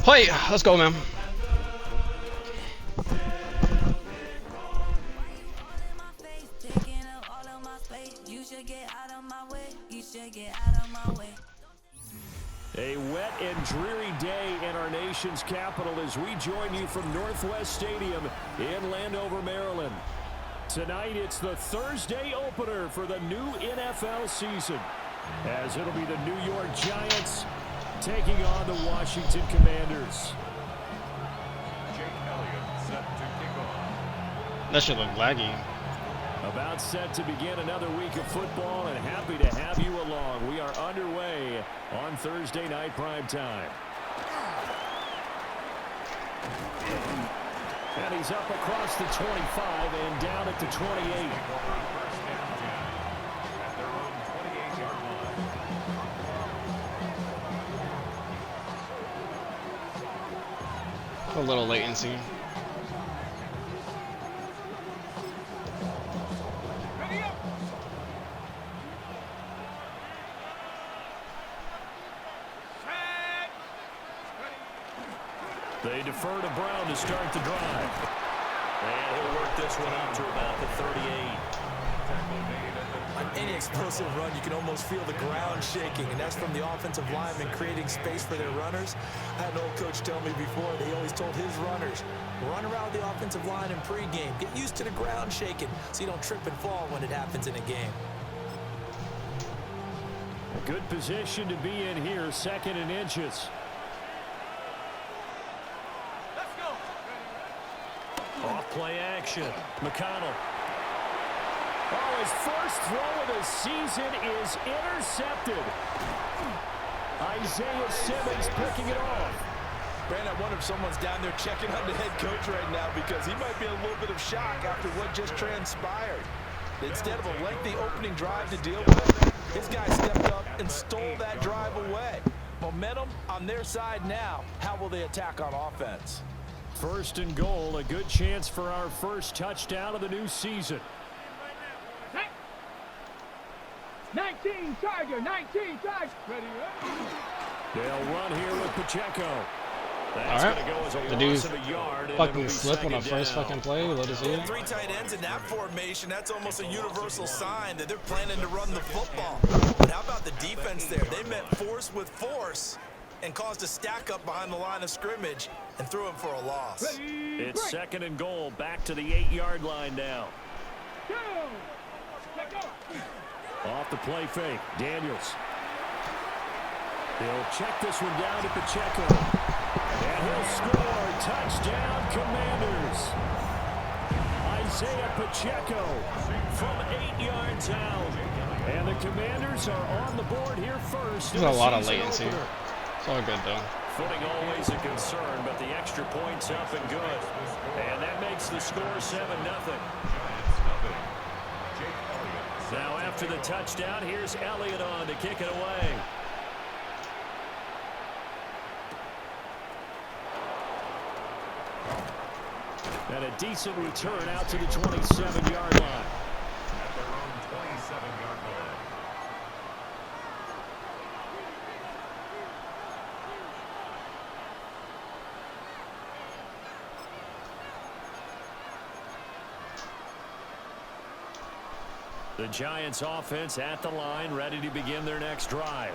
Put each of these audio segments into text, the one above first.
Hey, let's go, man. A wet and dreary day in our nation's capital as we join you from Northwest Stadium in Landover, Maryland. Tonight, it's the Thursday opener for the new NFL season, as it'll be the New York Giants taking on the Washington Commanders. That should look laggy. About set to begin another week of football, and happy to have you along. We are underway on Thursday night prime time. And he's up across the 25 and down at the 28. A little latency. They defer to Brown to start the drive. And he'll work this one out to about the 38. On any explosive run, you can almost feel the ground shaking, and that's from the offensive linemen creating space for their runners. I had an old coach tell me before that he always told his runners, run around the offensive line in pregame. Get used to the ground shaking so you don't trip and fall when it happens in a game. A good position to be in here, second and inches. Off play action. McConnell. Oh, his first throw of the season is intercepted. Isaiah Simmons picking it off. Brandon, I wonder if someone's down there checking on the head coach right now because he might be in a little bit of shock after what just transpired. Instead of a lengthy opening drive to deal with, this guy stepped up and stole that drive away. Momentum on their side now. How will they attack on offense? First and goal, a good chance for our first touchdown of the new season. 19 Tiger, 19 Tiger. Ready, They'll run here with Pacheco. All right. Go as a The dude loss of a yard, fucking slip on the first fucking play. Let us see. Three tight ends in that formation, that's almost a universal sign that they're planning to run the football. But how about the defense there? They met force with force and caused a stack up behind the line of scrimmage and threw him for a loss. It's second and goal, back to the 8-yard line now. Off the play fake, Daniels. He'll check this one down to Pacheco. And he'll score. Touchdown, Commanders. Isaiah Pacheco from 8 yards out. And the Commanders are on the board here first. There's a lot of latency. It's all good, though. Footing always a concern, but the extra point's up and good. And that makes the score 7-0. Now after the touchdown, here's Elliott on to kick it away. And a decent return out to the 27-yard line. The Giants offense at the line, ready to begin their next drive.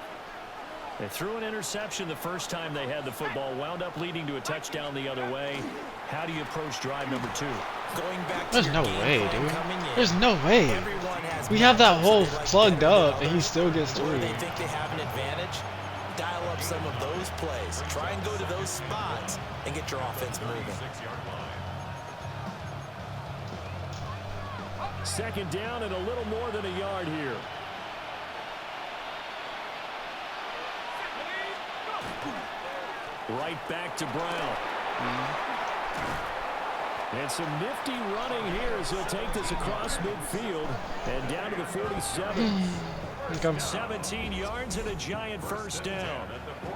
They threw an interception the first time they had the football, wound up leading to a touchdown the other way. How do you approach drive number 2? Going back There's to no your way, game plan dude. coming in. There's no way. Everyone has We have that matchups hole they like to plugged develop. up, and he still gets Where through. they think they have an advantage, dial up some of those plays. Try and go to those spots and get your offense moving. Second down and a little more than a yard here. Right back to Brown. And some nifty running here as he'll take this across midfield and down to the 47. 17 yards and a Giant first down.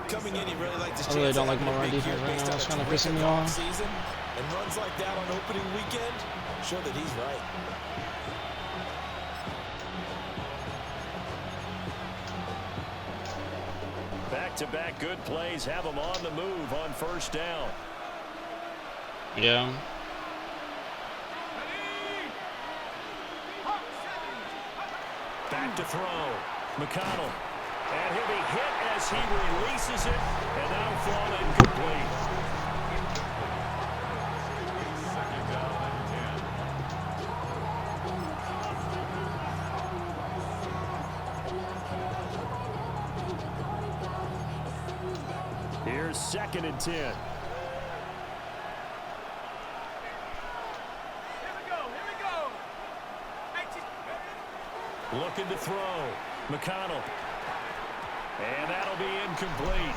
Coming in, he really liked his I really chance don't to like have a my run big defense year right based now. on It's a kinda terrific pissing me off. season. And runs like that on opening weekend show that he's right. Back Back-to-back good plays have them on the move on first down. Yeah. Back to throw. McConnell. And he'll be hit as he releases it, and that'll fall incomplete. Here's 2nd and 10. Looking to throw. McConnell. And that'll be incomplete.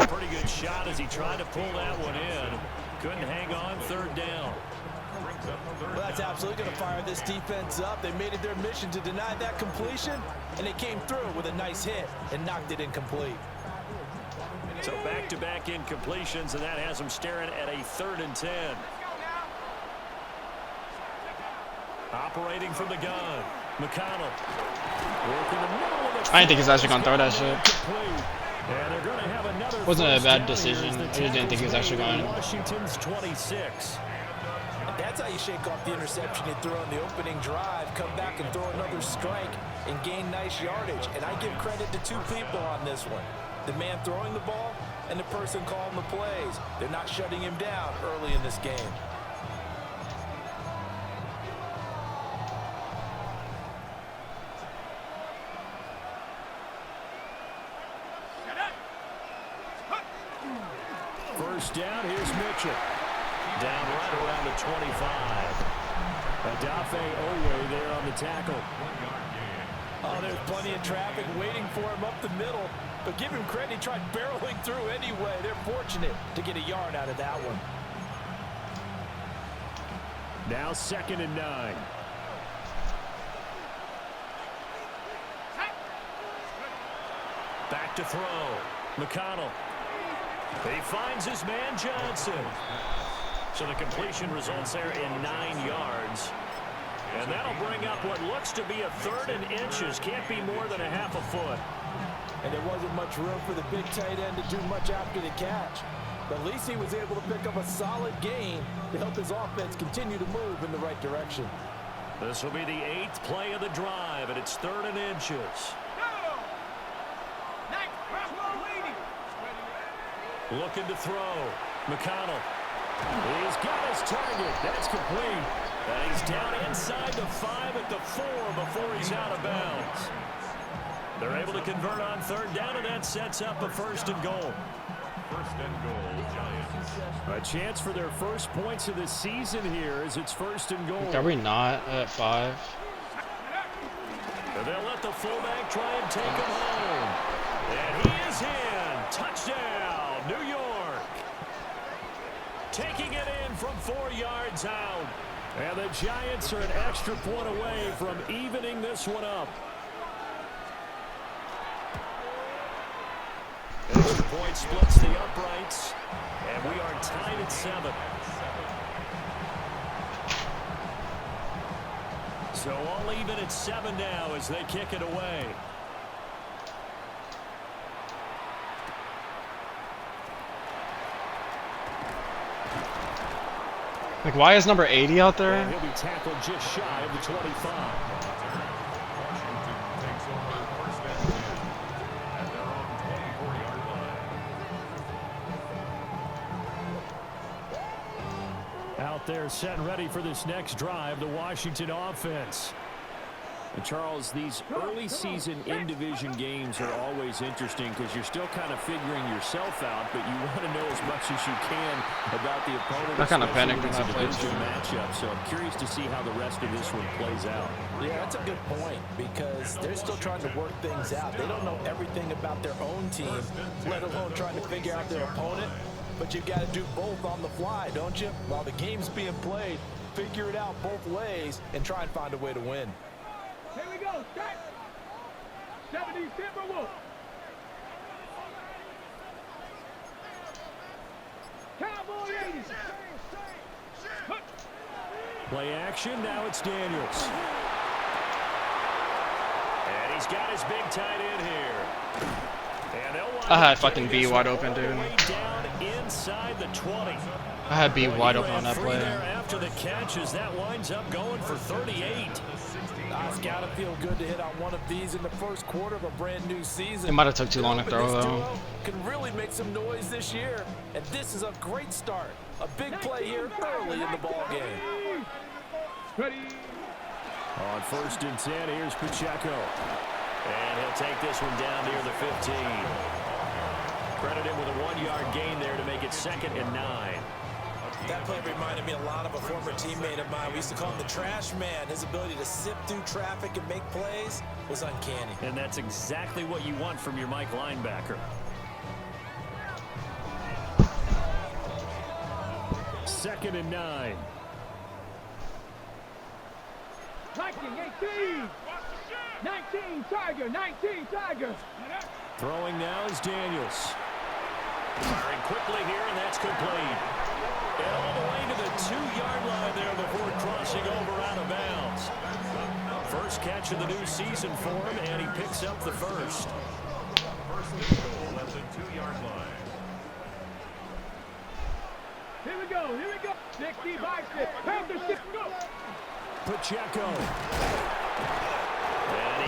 Pretty good shot as he tried to pull that one in. Couldn't hang on 3rd down. Well, that's absolutely going to fire this defense up. They made it their mission to deny that completion, and they came through with a nice hit and knocked it incomplete. So back-to-back incompletions, and that has them staring at a 3rd and 10. Operating from the gun. McConnell. I didn't think he's actually going to throw that shit. And they're going to have another Wasn't a bad first down. decision. I just didn't think he was actually going. Washington's 26. That's how you shake off the interception you threw on the opening drive, come back and throw another strike and gain nice yardage. And I give credit to 2 people on this one. The man throwing the ball and the person calling the plays. They're not shutting him down early in this game. First down, here's Mitchell. Down right around the 25. Adafe Owe there on the tackle. Oh, there's plenty of traffic waiting for him up the middle. But give him credit, he tried barreling through anyway. They're fortunate to get a yard out of that one. Now 2nd and 9. Back to throw. McConnell. He finds his man Johnson. So the completion results there in 9 yards. And that'll bring up what looks to be a 3rd and inches. Can't be more than a half a foot. And there wasn't much room for the big tight end to do much after the catch. But at least he was able to pick up a solid gain to help his offense continue to move in the right direction. This will be the 8th play of the drive, and it's 3rd and inches. Looking to throw. McConnell. He's got his target. That's complete. And he's down inside the 5 at the 4 before he's out of bounds. They're able to convert on 3rd down, and that sets up a 1st and goal. 1st and goal, Giants. A chance for their first points of the season here as it's 1st and goal. Are we not at 5? And they'll let the fullback try and take him home. And he is in. Touchdown, New York. Taking it in from 4 yards out. And the Giants are an extra point away from evening this one up. Extra point splits the uprights. And we are tied at 7. So all even at 7 now as they kick it away. Like, why is number 80 out there? And he'll be tackled just shy of the 25. Washington takes over 1st and 10 at their own 24-yard line. Out there set and ready for this next drive, the Washington offense. And Charles, these early season in-division games are always interesting because you're still kind of figuring yourself out, but you want to know as much as you can about the opponent. I kind of especially panicked when when it's I a played matchup. So I'm curious to see how the rest of this one plays out. Yeah, that's a good point because they're still trying to work things out. They don't know everything about their own team, let alone trying to figure out their opponent. But you've got to do both on the fly, don't you? While the game's being played, figure it out both ways and try and find a way to win. Here we go. Start. 70 Timberwolves. Cowboy 80s. Play action, now it's Daniels. And he's got his big tight end here. And they'll wind I had up fucking getting B this wide one open, all the dude. way down inside the 20. I had B wide He open on ran that free play. there after the catch as that winds up going for 38. It's got to feel good to hit on one of these in the first quarter of a brand new season. It might have took too long to throw This though. duo can really make some noise this year, and this is a great start. A big play here early in the ball game. Ready. On 1st and 10, here's Pacheco. And he'll take this one down near the 15. Credit him with a 1-yard gain there to make it 2nd and 9. That play reminded me a lot of a former teammate of mine. We used to call him the trash man. His ability to sift through traffic and make plays was uncanny. And that's exactly what you want from your Mike linebacker. 2nd and 9. 19, 18. 19, Tiger. 19, Tiger. Throwing now is Daniels. Firing quickly here, and that's complete. And all the way to the 2-yard line there before crossing over out of bounds. First catch of the new season for him, and he picks up the first. First and goal at the 2-yard line. Here we go. Here we go. 60 by 6. Pound the 6. Go. Pacheco.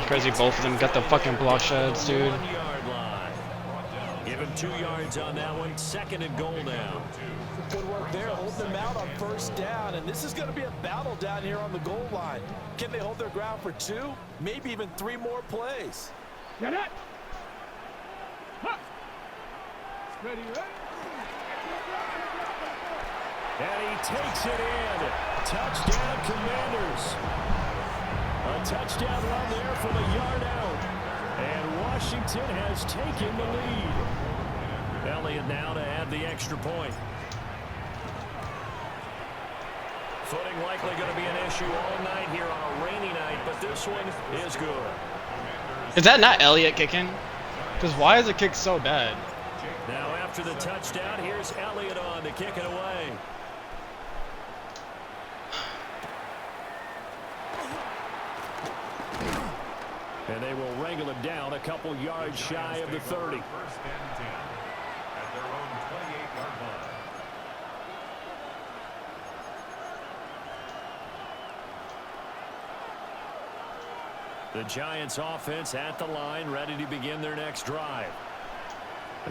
Crazy both of them got the fucking block sheds, dude. 1-yard line. Give him 2 yards on that one. 2nd and goal now. Good work there, holding them out on 1st down, and this is going to be a battle down here on the goal line. Can they hold their ground for 2, maybe even 3 more plays? Get it. Huh. Ready, ready. And he takes it in. Touchdown, Commanders. A touchdown run there from a yard out. And Washington has taken the lead. Elliott now to add the extra point. Footing likely going to be an issue all night here on a rainy night, but this one is good. Is that not Elliott kicking? Because why is the kick so bad? Now after the touchdown, here's Elliott on to kick it away. And they will wrangle him down a couple yards shy of the 30. 1st and 10 at their own 28-yard line. The Giants offense at the line, ready to begin their next drive.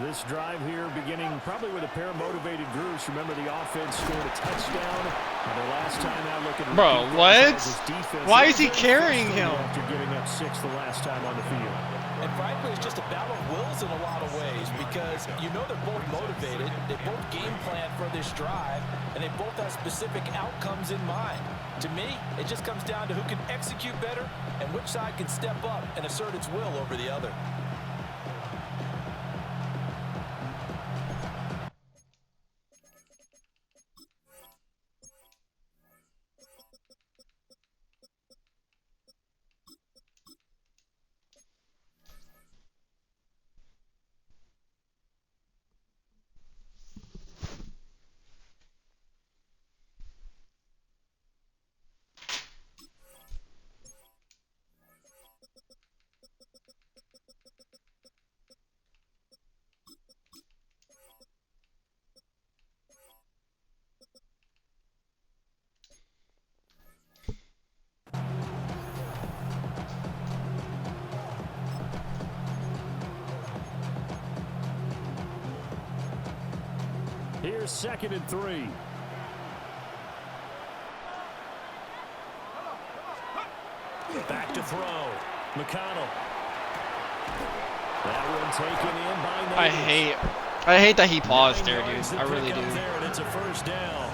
This drive here beginning probably with a pair of motivated groups. Remember, the offense scored a touchdown. And the last time out looking to Bro, repeat what? that was defense. Why is he Very carrying frustrating him? after giving up 6 the last time on the field? And frankly, it's just a battle of wills in a lot of ways because you know they're both motivated, they both game plan for this drive, and they both have specific outcomes in mind. To me, it just comes down to who can execute better and which side can step up and assert its will over the other. Here's 2nd and 3. Back to throw. McConnell. That one taken in by Navy. I hate that he paused there, dude. I really do. There, and it's a 1st down.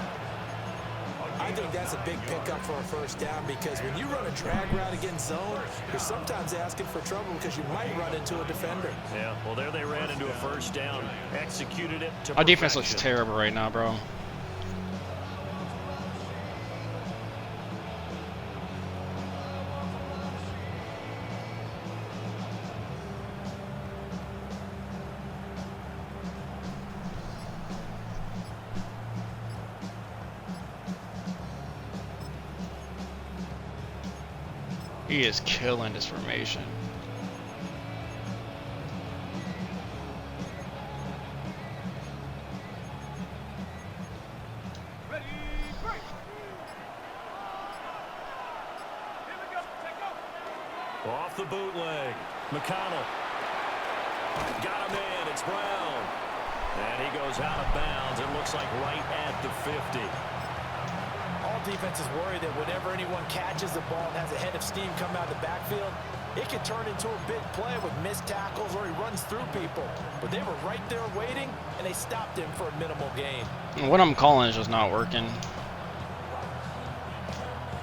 I think that's a big pickup for a 1st down because when you run a drag route against zone, you're sometimes asking for trouble because you might run into a defender. Yeah, well, there they ran into a 1st down. Executed it to Our defense looks perfection. terrible right now, bro. He is killing this formation. Off the bootleg. McConnell. Got him in. It's Brown. And he goes out of bounds. It looks like right at the 50. All defenses worry that whenever anyone catches the ball and has a head of steam come out of the backfield, it can turn into a big play with missed tackles or he runs through people. But they were right there waiting, and they stopped him for a minimal gain. What I'm calling is just not working.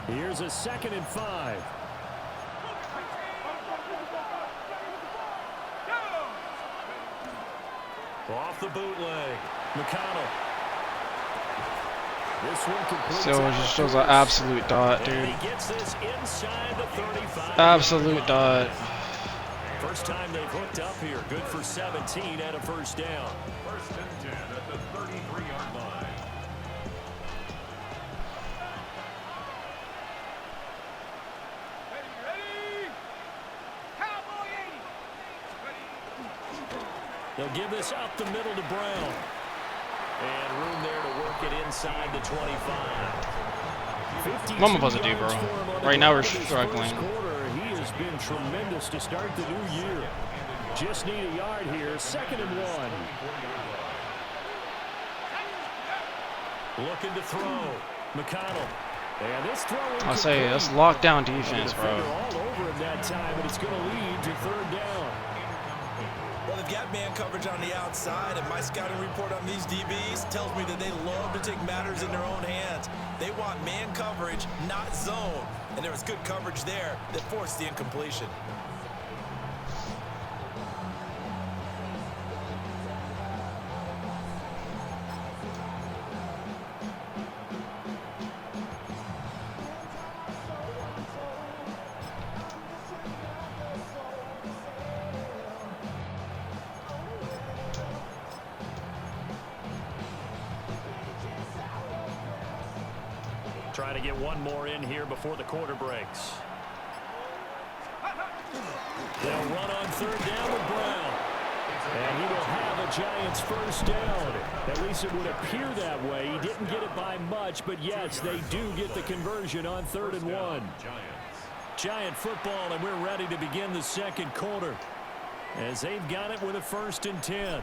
Here's a 2nd and 5. Off the bootleg. McConnell. This one completes. So it just shows an absolute dot, dude. And he gets this inside the 35. Absolute dot. First time they've hooked up here. Good for 17 and a first down. 1st and 10 at the 33-yard line. Ready? Cowboy 80. They'll give this up the middle to Brown. And room there to work it inside the 25. I'm supposed to do, bro. Right now we're struggling. He has been tremendous to start the new year. Just need a yard here. 2nd and 1. Looking to throw. McConnell. And this throw. I'll say that's lockdown defense, bro. All over him that time, and it's going to lead to 3rd down. Well, they've got man coverage on the outside, and my scouting report on these DBs tells me that they love to take matters in their own hands. They want man coverage, not zone. And there was good coverage there that forced the incompletion. Trying to get one more in here before the quarter breaks. They'll run on 3rd down with Brown. And he will have a Giants first down. At least it would appear that way. He didn't get it by much, but yes, they do get the conversion on 3rd and 1. Giant football, and we're ready to begin the 2nd quarter. As they've got it with a 1st and 10.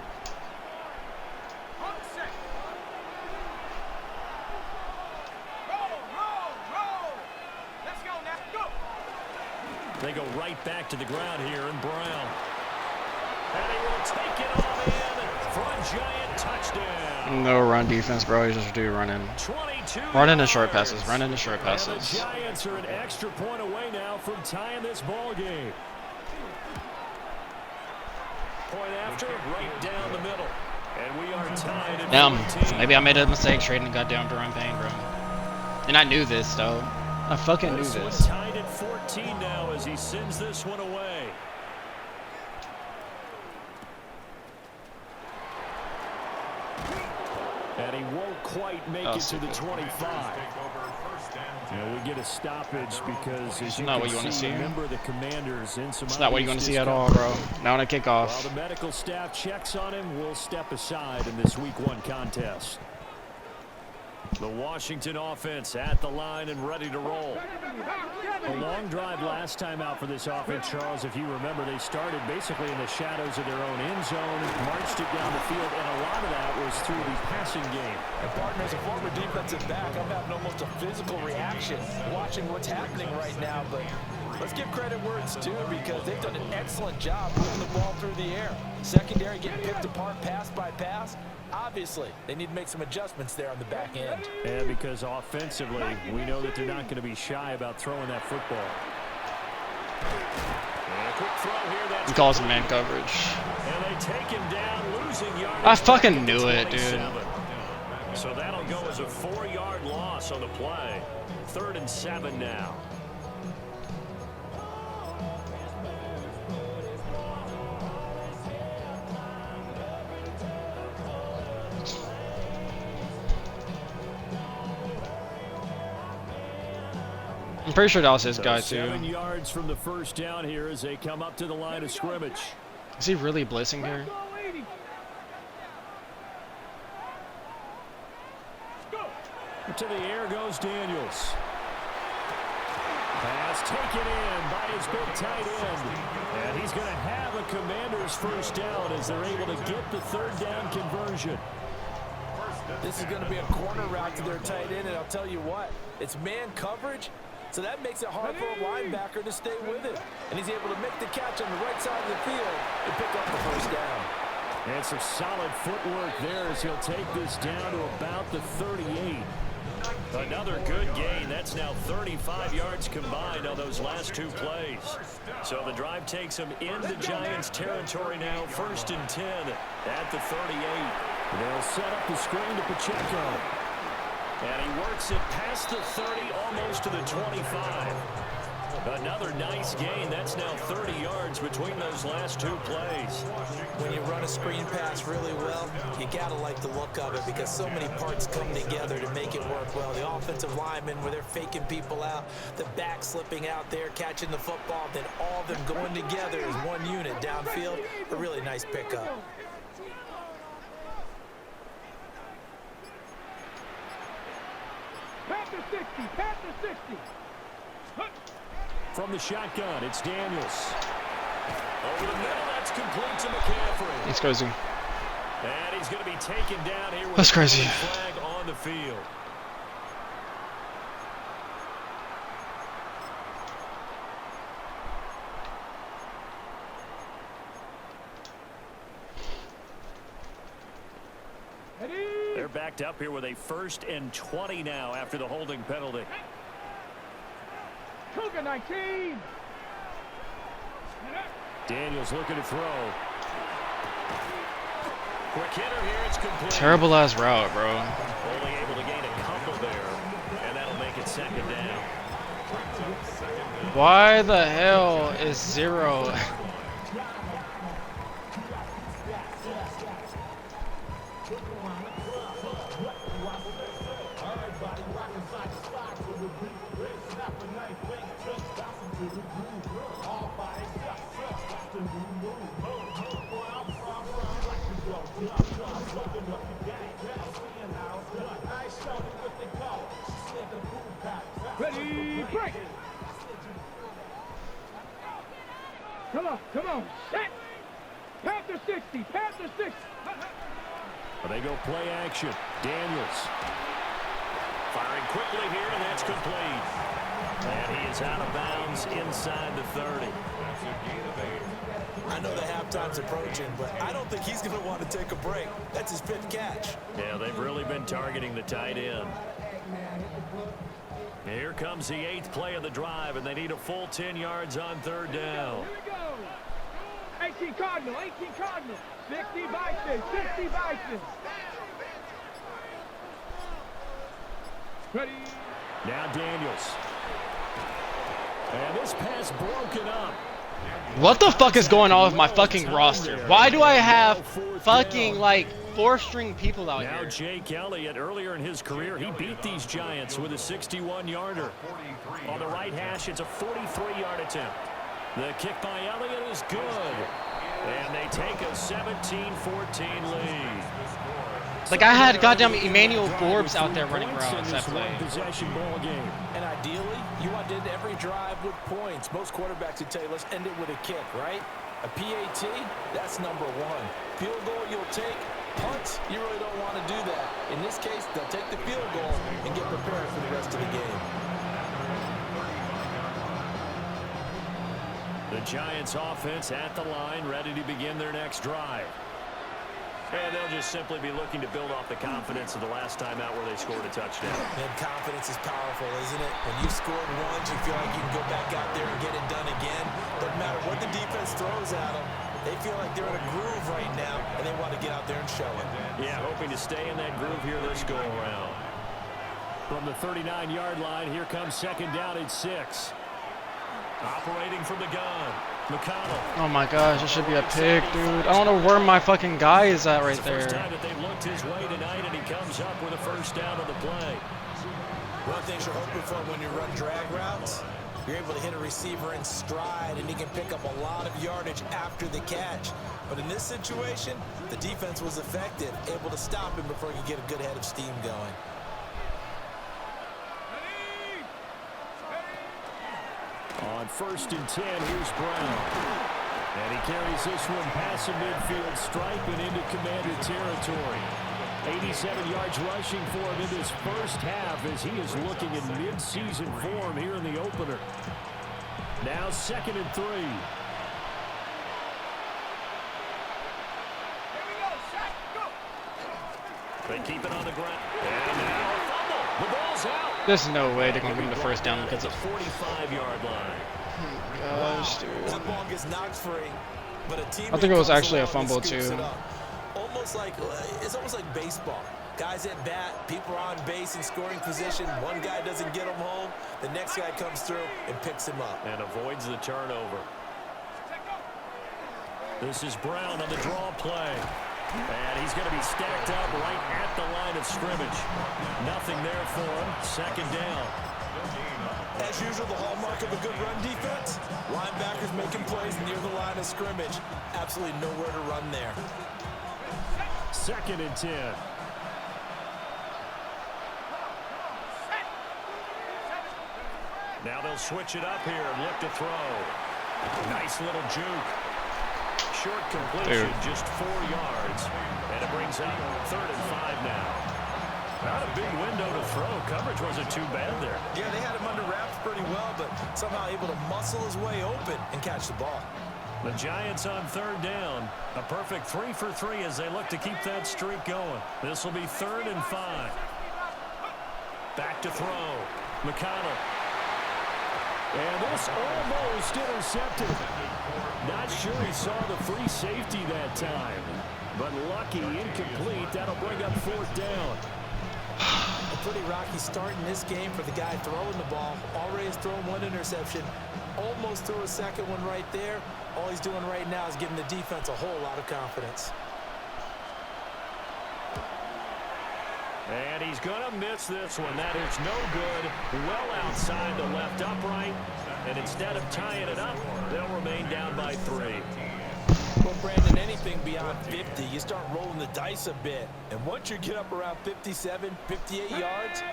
They go right back to the ground here, and Brown. And he will take it all in for a Giant touchdown. No run defense, bro. You just do running. 22 Run into yards. short passes. Run into short And the passes. Giants are an extra point away now from tying this ball game. Point after, right down the middle. And we are tied at Damn. 14. Maybe I made a mistake trading the goddamn Jerome Payne, bro. And I knew this, though. I fucking knew This one this. tied at 14 now as he sends this one away. And he won't quite make it to the 25. And we get a stoppage because as you not what can you wanna see. a member of the Commanders in some It's not what you want to obvious see at all, bro. Now on a While kickoff. the medical staff checks on him, we'll step aside in this Week 1 contest. The Washington offense at the line and ready to roll. A long drive last time out for this offense, Charles. If you remember, they started basically in the shadows of their own end zone, marched it down the field, and a lot of that was through the passing game. And partner, as a former defensive back, I'm having almost a physical reaction watching what's happening right now. But let's give credit where it's due because they've done an excellent job moving the ball through the air. Secondary getting picked apart pass by pass. Obviously, they need to make some adjustments there on the back end. And because offensively, we know that they're not going to be shy about throwing that football. And a quick throw here. That's He calls man coverage. And they take him down, losing yardage. I fucking back at the knew it, dude. 27. So that'll go as a 4-yard loss on the play. 3rd and 7 now. I'm pretty sure that was his So guy, 7 too. yards from the first down here as they come up to the line of scrimmage. Is he really blitzing here? To the air goes Daniels. Pass taken in by his big tight end. And he's going to have a Commanders first down as they're able to get the third down conversion. This is going to be a corner route to their tight end, and I'll tell you what, it's man coverage, so that makes it hard for a linebacker to stay with it. And he's able to make the catch on the right side of the field and pick up the first down. And some solid footwork there as he'll take this down to about the 38. Another good gain. That's now 35 yards combined on those last two plays. So the drive takes him into Giants territory now, 1st and 10 at the 38. They'll set up the screen to Pacheco. And he works it past the 30, almost to the 25. Another nice gain. That's now 30 yards between those last two plays. When you run a screen pass really well, you gotta like the look of it because so many parts come together to make it work well. The offensive linemen, where they're faking people out, the back slipping out there, catching the football, then all of them going together as one unit downfield. A really nice pickup. Panther 60, Panther 60. From the shotgun, it's Daniels. Over the middle, that's complete to McCaffrey. He's crazy. And he's going to be taken down here with That's a crazy. flag on the field. They're backed up here with a 1st and 20 now after the holding penalty. Cougar 19. Daniels looking to throw. Quick hitter here, it's complete. Terrible ass route, bro. Only able to gain a couple there, and that'll make it 2nd down. Why the hell is 0? Ready, break. Come on, set. Panther 60, Panther 60. They go play action. Daniels firing quickly here, and that's complete. And he is out of bounds inside the 30. I know the halftime's approaching, but I don't think he's going to want to take a break. That's his 5th catch. Yeah, they've really been targeting the tight end. Here comes the 8th play of the drive, and they need a full 10 yards on 3rd down. Here we go. 18 Cardinal, 18 Cardinal. 60 Bison, 60 Bison. Ready. Now Daniels. And this pass broken up. What the fuck is going on with my fucking roster? Why do I have fucking like 4-string people out Now here? Jake Elliott, earlier in his career, he beat these Giants with a 61-yarder. On the right hash, it's a 43-yard attempt. The kick by Elliott is good. And they take a 17-14 lead. Like I had goddamn Emmanuel Forbes out there running routes that play. Possession ball game. And ideally, you want to end every drive with points. Most quarterbacks would tell you, let's end it with a kick, right? A PAT, that's number 1. Field goal, you'll take. Punts, you really don't want to do that. In this case, they'll take the field goal and get prepared for the rest of the game. The Giants offense at the line, ready to begin their next drive. And they'll just simply be looking to build off the confidence of the last time out where they scored a touchdown. And confidence is powerful, isn't it? When you've scored once, you feel like you can go back out there and get it done again. Doesn't matter what the defense throws at them. They feel like they're in a groove right now, and they want to get out there and show it. Yeah, hoping to stay in that groove here this go-around. From the 39-yard line, here comes 2nd down at 6. Operating from the gun, McConnell. Oh my gosh, this should be a pick, dude. I don't know where my fucking guy is at right It's the first there. time that they've looked his way tonight, and he comes up with a first down on the play. One thing you're hoping for when you run drag routes, you're able to hit a receiver in stride, and he can pick up a lot of yardage after the catch. But in this situation, the defense was effective, able to stop him before he could get a good head of steam going. On 1st and 10, here's Brown. And he carries this one past the midfield stripe and into Commander territory. 87 yards rushing for him in this first half as he is looking in mid-season form here in the opener. Now 2nd and 3. They keep it on the ground. And now a fumble. The ball's out. There's no way they're gonna give him the first down because the of 45-yard line. gosh, dude. That ball gets knocked free, but a teammate I think it was comes actually a along and fumble, scoops too. it up. It's almost like baseball. Guys at bat, people are on base in scoring position. One guy doesn't get him home. The next guy comes through and picks him up. And avoids the turnover. This is Brown on the draw play. And he's going to be stacked up right at the line of scrimmage. Nothing there for him. 2nd down. As usual, the hallmark of a good run defense, linebackers making plays near the line of scrimmage. Absolutely nowhere to run there. 2nd and 10. Now they'll switch it up here and look to throw. Nice little juke. Short completion, just 4 yards. And it brings up 3rd and 5 now. Not a big window to throw. Coverage wasn't too bad there. Yeah, they had him under wraps pretty well, but somehow able to muscle his way open and catch the ball. The Giants on 3rd down. A perfect 3 for 3 as they look to keep that streak going. This will be 3rd and 5. Back to throw. McConnell. And this almost intercepted. Not sure he saw the free safety that time. But lucky, incomplete. That'll bring up 4th down. A pretty rocky start in this game for the guy throwing the ball. Already has thrown 1 interception. Almost threw a 2nd one right there. All he's doing right now is giving the defense a whole lot of confidence. And he's going to miss this one. That is no good. Well outside the left upright. And instead of tying it up, they'll remain down by 3. Well, Brandon, anything beyond 50, you start rolling the dice a bit. And once you get up around 57, 58 yards,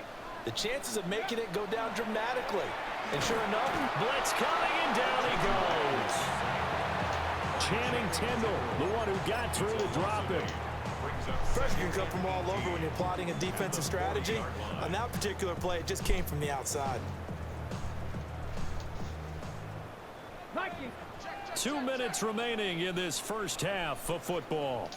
the chances of making it go down dramatically. And sure enough, blitz coming, and down he goes. Channing Tindall, the one who got through to drop him. pressure can come from all over when you're plotting a defensive strategy. On that particular play, it just came from the outside. 2 minutes remaining in this first half of football.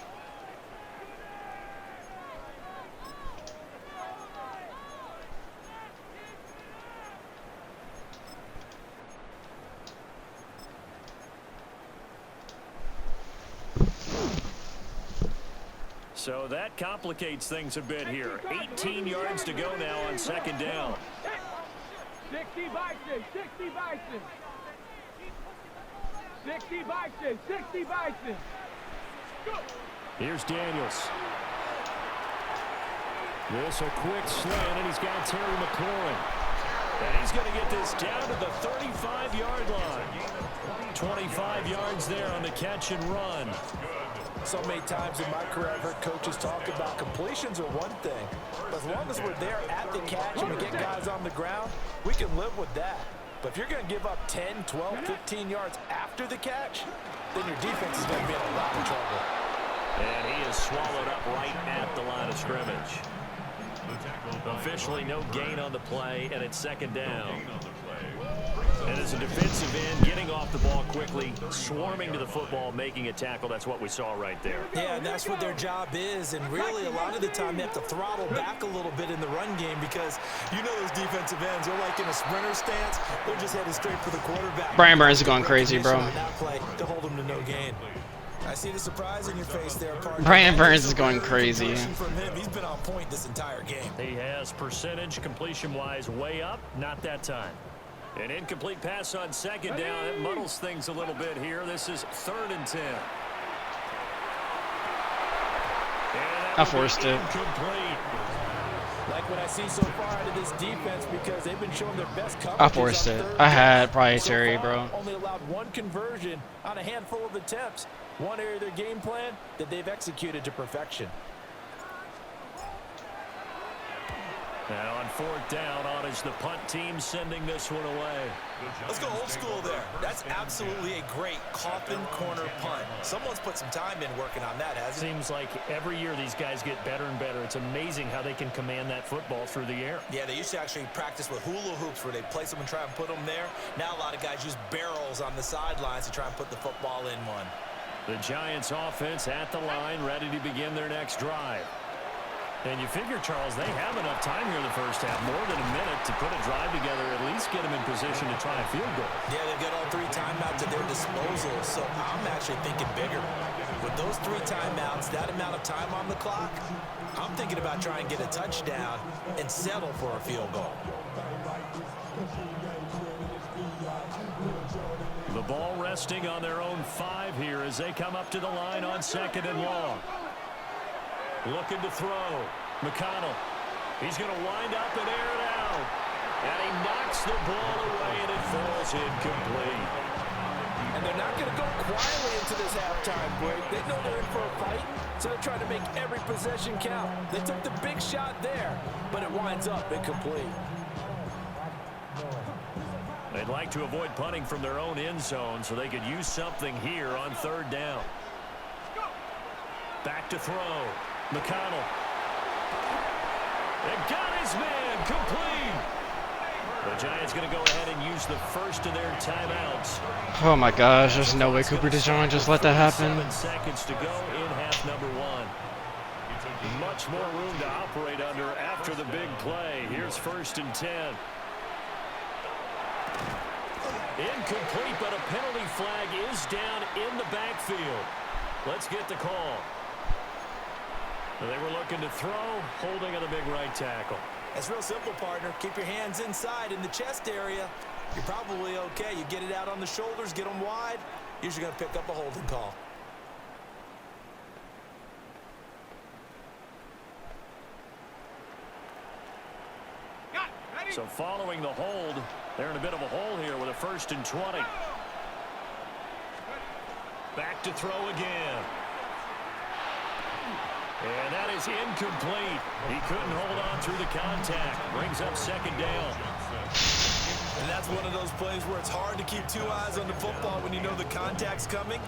So that complicates things a bit here. 18 yards to go now on 2nd down. 60 Bison, 60 Bison. 60 Bison, 60 Bison. Here's Daniels. This a quick slant, and he's got Terry McLaurin. And he's going to get this down to the 35-yard line. 25 yards there on the catch and run. So many times in my career, I've heard coaches talk about completions are one thing. But as long as we're there at the catch and we get guys on the ground, we can live with that. But if you're going to give up 10, 12, 15 yards after the catch, then your defense is going to be in a lot of trouble. And he is swallowed up right at the line of scrimmage. Officially no gain on the play, and it's 2nd down. And as a defensive end, getting off the ball quickly, swarming to the football, making a tackle, that's what we saw right there. Yeah, and that's what their job is. And really, a lot of the time, they have to throttle back a little bit in the run game because you know those defensive ends, they're like in a sprinter stance. They're just headed straight for the quarterback. Brian Burns is going crazy, bro. On that play to hold them to no gain. I see the surprise in your face there, partner. Brian Burns is going crazy. From him, he's been on point this entire game. He has percentage completion-wise way up, not that time. An incomplete pass on 2nd down. It muddles things a little bit here. This is 3rd and 10. I forced it. Incomplete. Like what I see so far out of this defense because they've been showing their best coverage. I forced it. I had proprietary, bro. Only allowed one conversion on a handful of attempts. One area of their game plan that they've executed to perfection. And on 4th down, on is the punt team sending this one away. Let's go old school there. That's absolutely a great coffin corner punt. Someone's put some time in working on that, hasn't it? Seems like every year these guys get better and better. It's amazing how they can command that football through the air. Yeah, they used to actually practice with hula hoops where they place them and try and put them there. Now a lot of guys use barrels on the sidelines to try and put the football in one. The Giants offense at the line, ready to begin their next drive. And you figure, Charles, they have enough time here in the first half, more than a minute, to put a drive together, at least get them in position to try a field goal. Yeah, they've got all 3 timeouts at their disposal, so I'm actually thinking bigger. With those 3 timeouts, that amount of time on the clock, I'm thinking about trying to get a touchdown and settle for a field goal. The ball resting on their own 5 here as they come up to the line on 2nd and long. Looking to throw. McConnell. He's going to wind up and air it out. And he knocks the ball away, and it falls incomplete. And they're not going to go quietly into this halftime break. They know they're in for a fight, so they're trying to make every possession count. They took the big shot there, but it winds up incomplete. They'd like to avoid punting from their own end zone so they could use something here on 3rd down. Back to throw. McConnell. And got his man complete. The Giants going to go ahead and use the first of their timeouts. Oh my gosh, there's no way Cooper DeJean just let that happen. 7 seconds to go in half number 1. Much more room to operate under after the big play. Here's 1st and 10. Incomplete, but a penalty flag is down in the backfield. Let's get the call. They were looking to throw, holding on the big right tackle. It's real simple, partner. Keep your hands inside in the chest area. You're probably okay. You get it out on the shoulders, get them wide. Usually going to pick up a holding call. So following the hold, they're in a bit of a hole here with a 1st and 20. Back to throw again. And that is incomplete. He couldn't hold on through the contact. Brings up 2nd down. And that's one of those plays where it's hard to keep 2 eyes on the football when you know the contact's coming,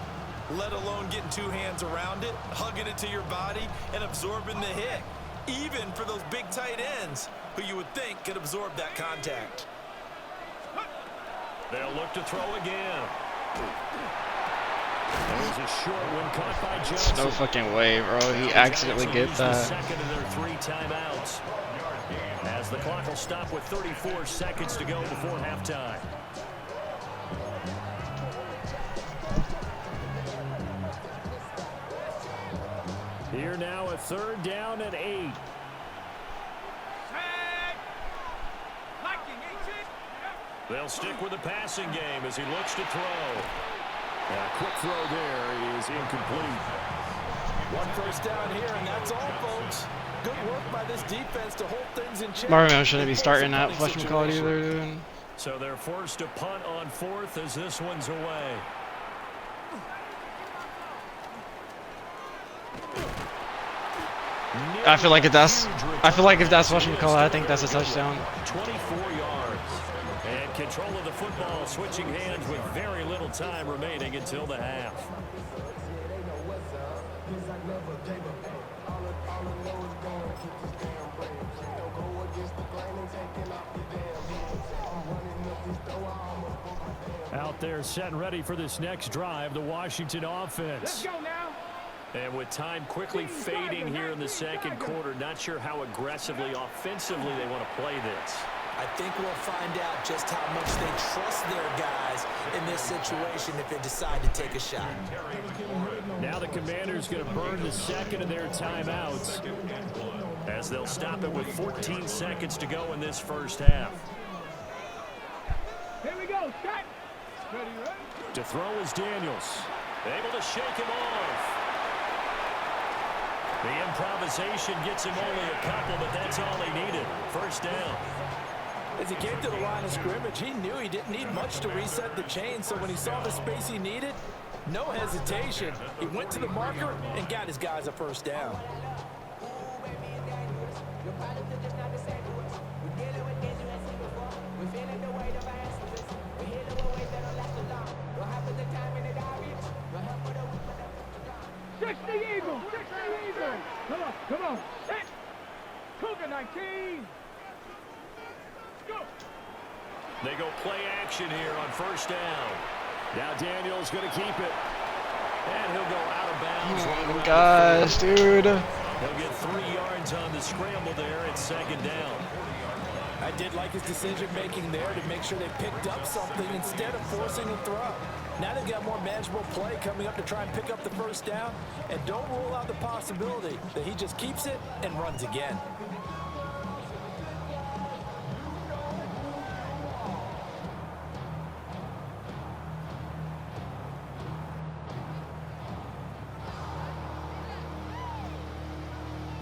let alone getting 2 hands around it, hugging it to your body, and absorbing the hit. Even for those big tight ends who you would think could absorb that contact. They'll look to throw again. There's a short one caught by Johnson. No fucking way, bro. He accidentally get The that. second of their 3 timeouts. As the clock will stop with 34 seconds to go before halftime. Here now, a 3rd down and 8. They'll stick with the passing game as he looks to throw. A quick throw there is incomplete. 1 first down here, and that's all, folks. Good work by this defense to hold things in check. Marvin shouldn't be starting that whatchamacallit either, dude. So they're forced to punt on 4th as this one's away. I feel like if that's whatchamacallit, I think that's a touchdown. 24 yards. And control of the football, switching hands with very little time remaining until the half. Out there set and ready for this next drive, the Washington offense. Let's go now. And with time quickly fading here in the 2nd quarter, not sure how aggressively, offensively they want to play this. I think we'll find out just how much they trust their guys in this situation if they decide to take a shot. Now the Commanders going to burn the 2nd of their timeouts as they'll stop it with 14 seconds to go in this first half. Here we go. Set. Ready, ready. To throw is Daniels. Able to shake him off. The improvisation gets him only a couple, but that's all he needed. 1st down. As he came to the line of scrimmage, he knew he didn't need much to reset the chain, so when he saw the space he needed, no hesitation. He went to the marker and got his guys a 1st down. Come on. Set. Cougar 19. Go. They go play action here on first down. Now Daniels going to keep it. And he'll go out of bounds. Oh my gosh, dude. He'll get 3 yards on the scramble there at second down. I did like his decision-making there to make sure they picked up something instead of forcing a throw. Now they've got more manageable play coming up to try and pick up the first down. And don't rule out the possibility that he just keeps it and runs again.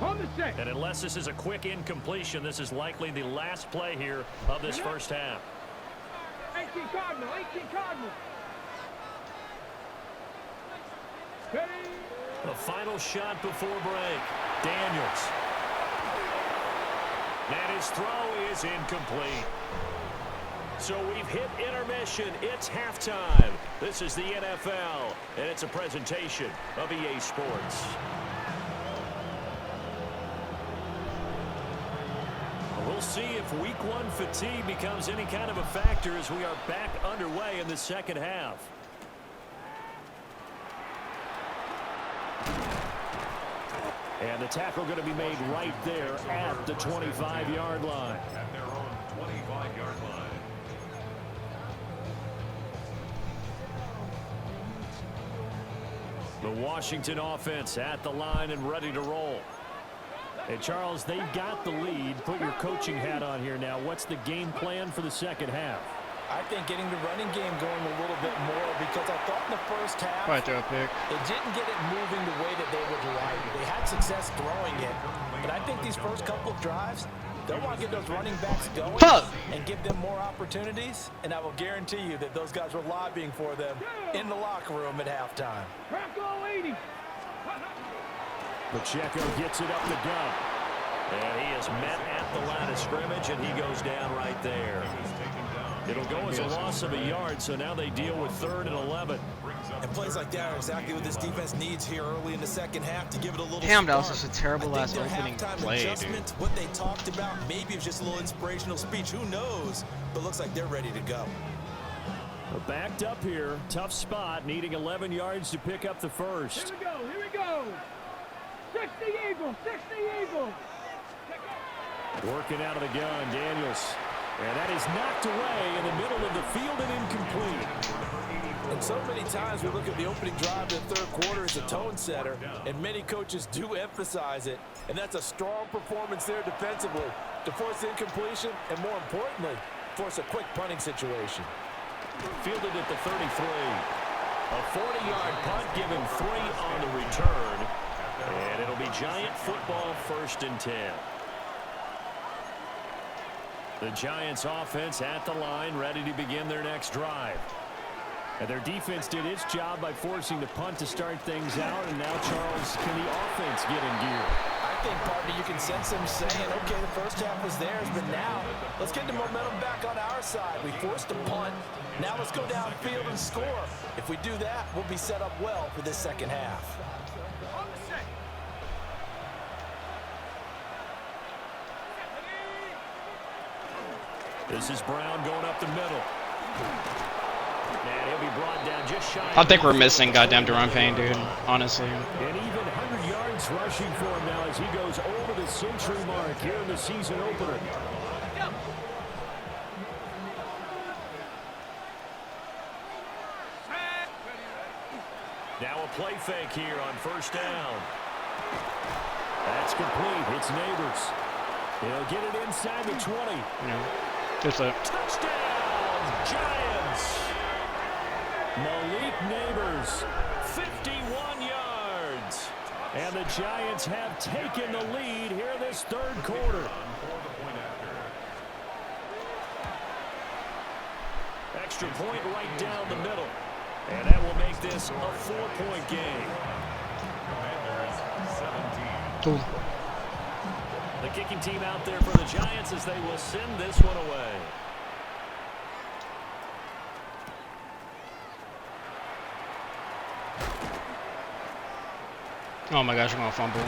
On the set. And unless this is a quick incompletion, this is likely the last play here of this first half. 18 Cardinal. 18 Cardinal. Ready. The final shot before break. Daniels. And his throw is incomplete. So we've hit intermission. It's halftime. This is the NFL, and it's a presentation of EA Sports. We'll see if week 1 fatigue becomes any kind of a factor as we are back underway in the second half. And the tackle going to be made right there at the 25-yard line. At their own 25-yard line. The Washington offense at the line and ready to roll. And Charles, they've got the lead. Put your coaching hat on here now. What's the game plan for the second half? I think getting the running game going a little bit more because I thought in the first half Probably throw a pick. they didn't get it moving the way that they would like. They had success throwing it, but I think these first couple of drives, they'll want to get those running backs going and give them more opportunities, and I will guarantee you that those guys were lobbying for them in the locker room at halftime. Crack all 80. Pacheco gets it up the gut. And he is met at the line of scrimmage, and he goes down right there. It'll go as a loss of a yard, so now they deal with 3rd and 11. And plays like that are exactly what this defense needs here early in the second half to give it a little Damn, that was spark. just a terrible I think last their opening halftime play, dude. adjustment, what they talked about, maybe it was just a little inspirational speech. Who knows? But looks like they're ready to go. Backed up here. Tough spot, needing 11 yards to pick up the first. Here we go. Here we go. 60 Eagles. 60 Eagles. Working out of the gun, Daniels. And that is knocked away in the middle of the field and incomplete. And so many times we look at the opening drive in the third quarter as a tone setter, and many coaches do emphasize it. And that's a strong performance there defensively to force incompletion and, more importantly, force a quick punting situation. Fielded at the 33. A 40-yard punt, given 3 on the return. And it'll be Giant football, 1st and 10. The Giants offense at the line, ready to begin their next drive. And their defense did its job by forcing the punt to start things out. And now, Charles, can the offense get in gear? I think, partner, you can sense them saying, okay, the first half was theirs, but now let's get the momentum back on our side. We forced a punt. Now let's go downfield and score. If we do that, we'll be set up well for this second half. On the set. This is Brown going up the middle. And he'll be brought down just shy. I think we're missing goddamn Deron Payne, dude. Honestly. And even 100 yards rushing for him now as he goes over the century mark here in the season opener. Now a play fake here on first down. That's complete. It's Neighbors. He'll get it inside the 20. You know, just a Touchdown, Giants. Malik Neighbors, 51 yards. And the Giants have taken the lead here in this third quarter. Extra point right down the middle. And that will make this a 4-point game. cool. The kicking team out there for the Giants as they will send this one away. Oh my gosh, I'm gonna fumble.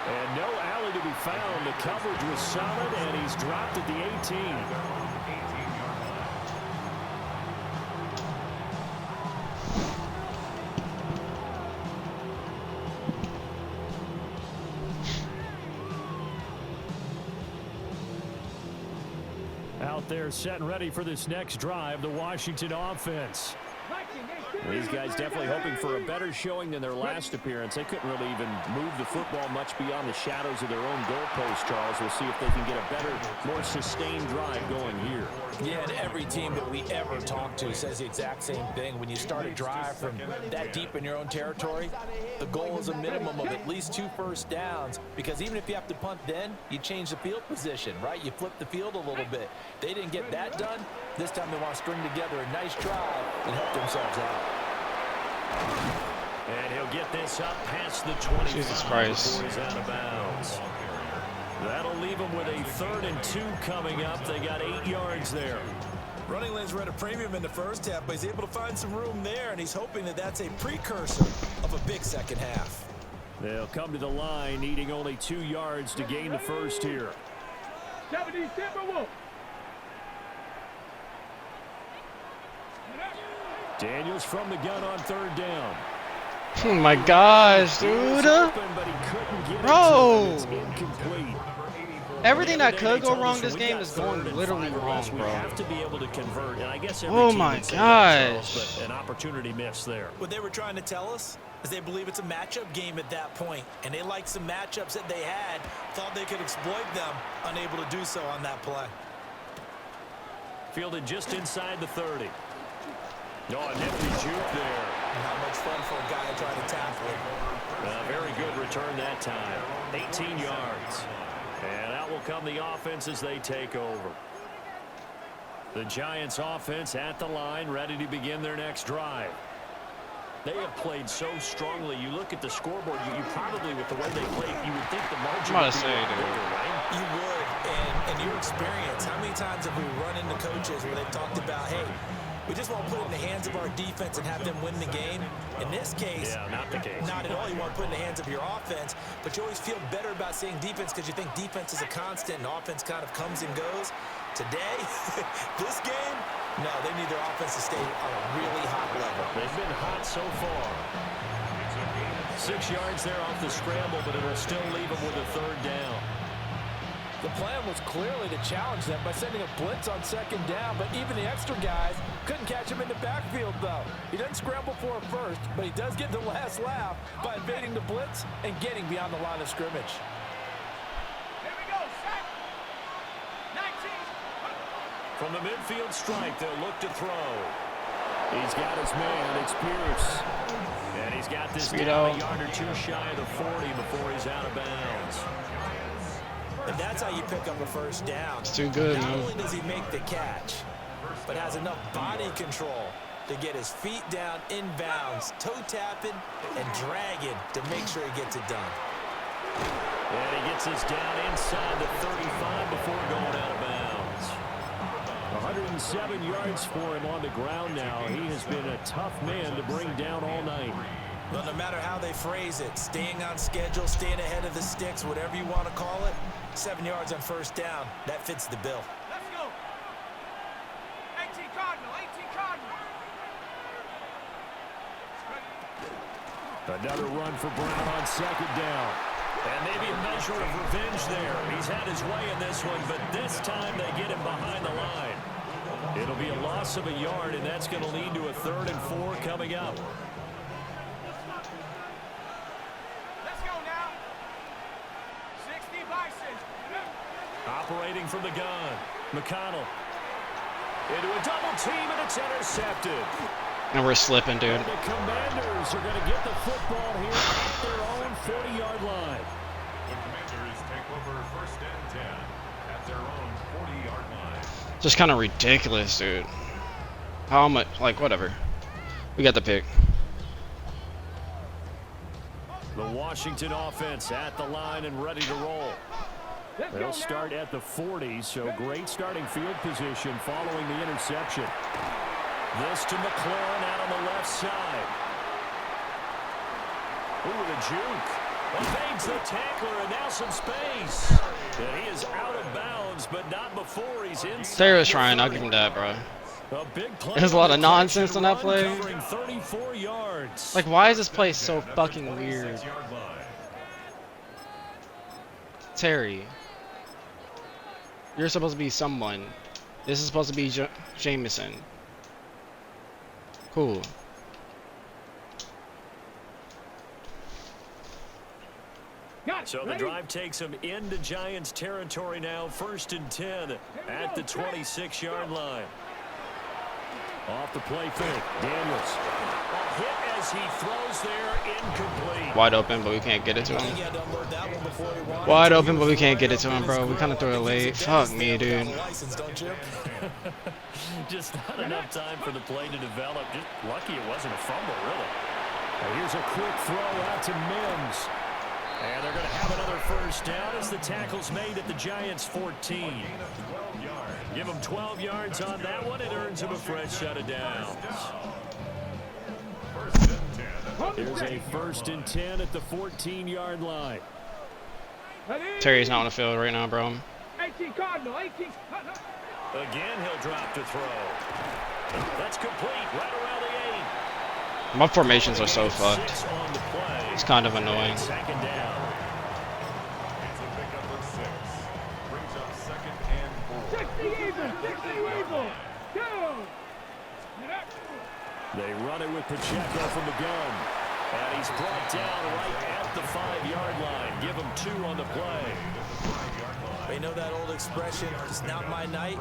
And no alley to be found. The coverage was solid, and he's dropped at the 18. Out there set and ready for this next drive, the Washington offense. These guys definitely hoping for a better showing than their last appearance. They couldn't really even move the football much beyond the shadows of their own goalpost, Charles. We'll see if they can get a better, more sustained drive going here. Yeah, and every team that we ever talk to says the exact same thing. When you start a drive from that deep in your own territory, the goal is a minimum of at least 2 first downs, because even if you have to punt then, you change the field position, right? You flip the field a little bit. They didn't get that done. This time they want to string together a nice drive and help themselves out. And he'll get this up past the 25 Jesus Christ. before he's out of bounds. That'll leave them with a 3rd and 2 coming up. They got 8 yards there. Running lanes were at a premium in the first half, but he's able to find some room there, and he's hoping that that's a precursor of a big second half. They'll come to the line, needing only 2 yards to gain the first here. 70 Timberwolves. Daniels from the gun on 3rd down. Oh my gosh, dude. Open, but he couldn't get Bro. it, so it's incomplete. Everything that could go Told us wrong when this we game got is going 3rd and literally 5 or wrong, less, we bro. have to be able to convert, and I guess every Oh team my would say that, Charles, gosh. but an opportunity missed there. What they were trying to tell us is they believe it's a matchup game at that point, and they liked some matchups that they had, thought they could exploit them, unable to do so on that play. Fielded just inside the 30. Oh, a nifty juke there. Not much fun for a guy to try to tackle it. Very good return that time. 18 yards. And out will come the offense as they take over. The Giants offense at the line, ready to begin their next drive. They have played so strongly. You look at the scoreboard, you probably, with the way they played, you would think the margin I'm would about to be say, a lot dude. bigger, right? You would, and your experience, how many times have we run into coaches where they've talked about, hey, we just want to put it in the hands of our defense and have them win the game. In this case, Yeah, not the case. not at all. You want to put it in the hands of your offense, but you always feel better about saying defense because you think defense is a constant and offense kind of comes and goes. Today, this game, no, they need their offense to stay on a really hot level. They've been hot so far. 6 yards there off the scramble, but it'll still leave them with a 3rd down. The plan was clearly to challenge them by sending a blitz on 2nd down, but even the extra guys couldn't catch him in the backfield, though. He doesn't scramble for it first, but he does get the last laugh by evading the blitz and getting beyond the line of scrimmage. Here we go, set. 19. From the midfield strike, they'll look to throw. He's got his man. It's Pierce. And he's got this Speedo. down a yard or 2 shy of the 40 before he's out of bounds. And that's how you pick up a first down. It's too good, Not man. only does he make the catch, but has enough body control to get his feet down inbounds, toe tapping and dragging to make sure he gets it done. And he gets this down inside the 35 before going out of bounds. 107 yards for him on the ground now. He has been a tough man to bring down all night. Well, no matter how they phrase it, staying on schedule, staying ahead of the sticks, whatever you want to call it, 7 yards on first down, that fits the bill. Let's go. 18 Cardinal, 18 Cardinal. Another run for Brown on 2nd down. And maybe a measure of revenge there. He's had his way in this one, but this time they get him behind the line. It'll be a loss of a yard, and that's going to lead to a 3rd and 4 coming up. Let's go now. 60 Bison. Operating from the gun. McConnell. Into a double team, and it's intercepted. And we're slipping, dude. And the Commanders are going to get the football here at their own 40-yard line. The Commanders take over 1st and 10 at their own 40-yard line. Just kind of ridiculous, dude. How much? Like, whatever. We got the pick. The Washington offense at the line and ready to roll. Let's go They'll now. start at the 40, so great starting field position following the interception. This to McLaurin out on the left side. Ooh, the juke. Evades the tackler and now some space. And he is out of bounds, but not before he's inside. Terry was trying. I'll give him that, bro. A big play. There's a lot of nonsense on that play. Covering 34 yards. Like, why is this play so fucking weird? 26-yard line. Terry, you're supposed to be someone. This is supposed to be Jameson. Cool. So the drive takes him into Giants territory now. 1st and 10 at the 26-yard line. Off the play fake. Daniels. A hit as he throws there, incomplete. Wide open, but we can't get it to him. Wide open, but we can't get it to him, bro. We kind of threw it late. Fuck me, dude. Just not enough time for the play to develop. Just lucky it wasn't a fumble, really. Now here's a quick throw out to Mims. And they're going to have another first down as the tackle's made at the Giants' 14. Give him 12 yards on that one. It earns him a fresh set of downs. Here's a 1st and 10 at the 14-yard line. Terry's not on the field right now, bro. 18 Cardinal, 18. Again, he'll drop to throw. That's complete right around the 8. My formations are so fucked. 6 on the play. It's kind of annoying. 2nd down. It's a pickup of 6. Brings up 2nd and 4. 60 even, 60 even. Go. They run it with Pacheco from the gun. And he's brought down right at the 5-yard line. Give him 2 on the play. You know that old expression, it's not my night?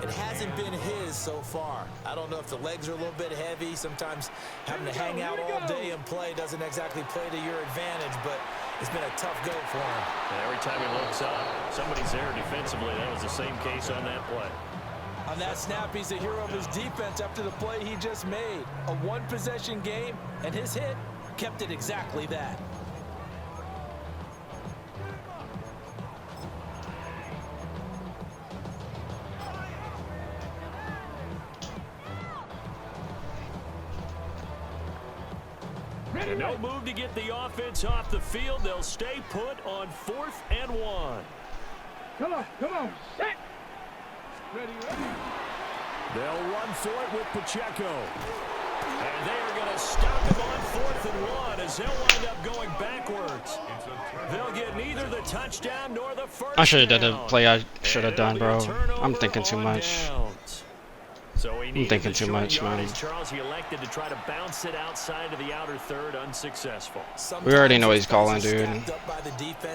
It hasn't been his so far. I don't know if the legs are a little bit heavy. Sometimes having to hang out all day and play doesn't exactly play to your advantage, but it's been a tough go for him. And every time he looks up, somebody's there defensively. That was the same case on that play. On that snap, he's the hero of his defense after the play he just made. A one-possession game, and his hit kept it exactly that. And no move to get the offense off the field. They'll stay put on 4th and 1. Come on, set. Ready. They'll run for it with Pacheco. And they are going to stop him on 4th and 1 as they'll wind up going backwards. They'll get neither the touchdown nor the first I should have done the down. play I should have done, bro. And it'll be a I'm turnover thinking too on much. downs. So he needed thinking the too short much, man. yardage. Charles, he elected to try to bounce it outside of the outer third, unsuccessful. We already know what he's calling, dude.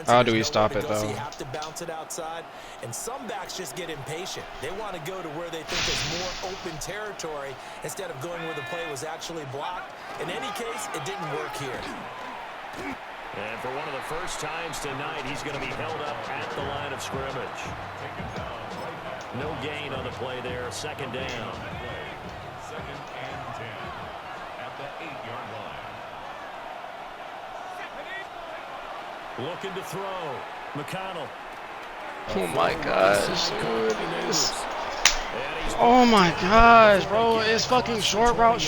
How do we stop it, though? You have to bounce it outside, and some backs just get impatient. They want to go to where they think there's more open territory instead of going where the play was actually blocked. In any case, it didn't work here. And for one of the first times tonight, he's going to be held up at the line of scrimmage. No gain on the play there. 2nd down. 2nd and 10 at the 8-yard line. Looking to throw. McConnell. Oh my gosh, dude. Oh my gosh, bro. It's fucking short route.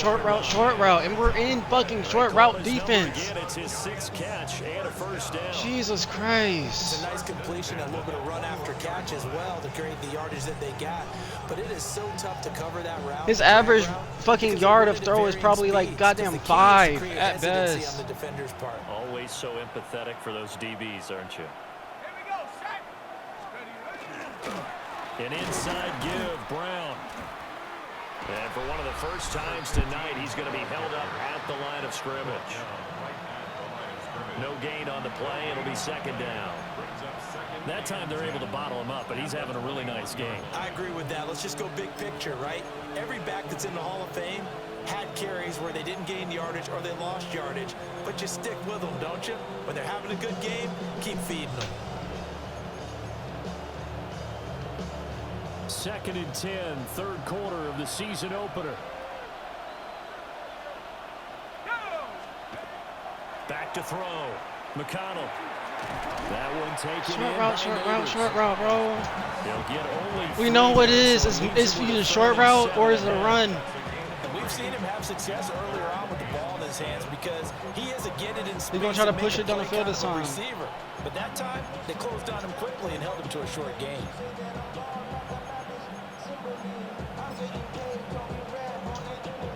And we're in fucking short route defense. Again, it's his 6th catch and a first down. Jesus It's Christ. a nice completion, a little bit of run after catch as well to create the yardage that they got. But it is so tough to cover that route. His average fucking yard of throw is probably like goddamn 5 at best. On the defender's part. Always so empathetic for those DBs, aren't you? Here we go, set. Ready. An inside give, Brown. And for one of the first times tonight, he's going to be held up at the line of scrimmage. No gain on the play. It'll be 2nd down. That time they're able to bottle him up, but he's having a really nice game. I agree with that. Let's just go big picture, right? Every back that's in the Hall of Fame had carries where they didn't gain yardage or they lost yardage, but you stick with them, don't you? When they're having a good game, keep feeding them. 2nd and 10, 3rd quarter of the season opener. Back to throw. McConnell. That one taken Short route, bro. They'll get only We know what it is. It's either short route or is it a run. And we've seen him have success earlier on with the ball in his his hands because he is a get-it in space. He's gonna try to and push make it down a the play field kind this of a time. receiver. But that time, they closed on him quickly and held him to a short gain.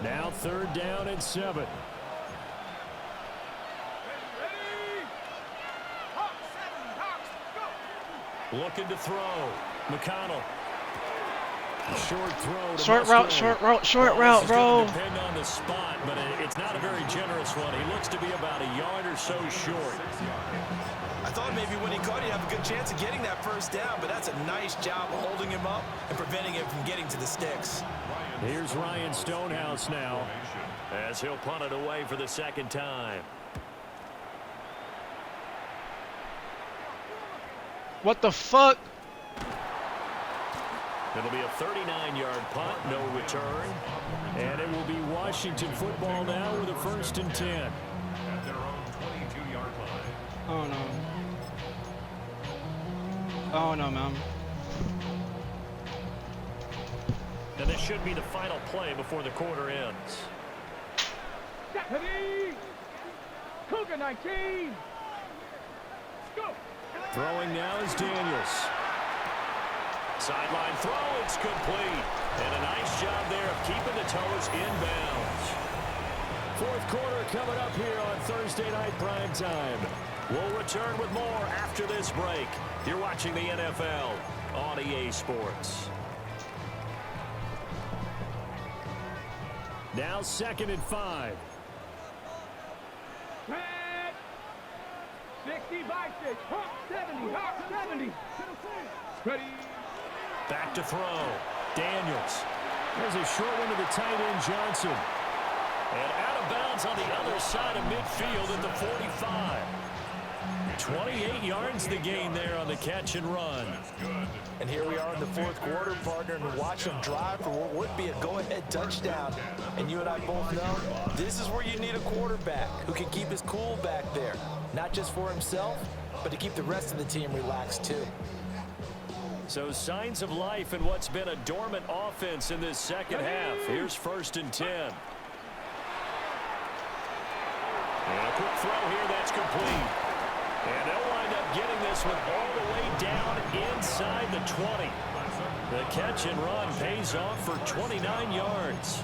Now 3rd down and 7. Looking to throw. McConnell. Short throw. Short route, bro. Depend on the spot, but it's not a very generous one. He looks to be about a yard or so short. I thought maybe when he caught it, he'd have a good chance of getting that first down, but that's a nice job holding him up and preventing him from getting to the sticks. Here's Ryan Stonehouse now, as he'll punt it away for the 2nd time. What the fuck? It'll be a 39-yard punt, no return. And it will be Washington football now with a 1st and 10. At their own 22-yard line. Oh no. Oh no, man. And this should be the final play before the quarter ends. Ready? Cougar 19. Go. Throwing now is Daniels. Sideline throw, it's complete. And a nice job there of keeping the toes inbounds. 4th quarter coming up here on Thursday Night Prime Time. We'll return with more after this break. You're watching the NFL on EA Sports. Now 2nd and 5. Red. 60 by 6. Hawk 70. Hawk 70. Ready? Back to throw. Daniels. There's a short one to the tight end, Johnson. And out of bounds on the other side of midfield at the 45. 28 yards the gain there on the catch and run. And here we are in the 4th quarter, partner, and watch them drive for what would be a go-ahead touchdown. And you and I both know this is where you need a quarterback who can keep his cool back there. Not just for himself, but to keep the rest of the team relaxed too. So signs of life in what's been a dormant offense in this 2nd half. Here's 1st and 10. And a quick throw here, that's complete. And they'll wind up getting this one all the way down inside the 20. The catch and run pays off for 29 yards.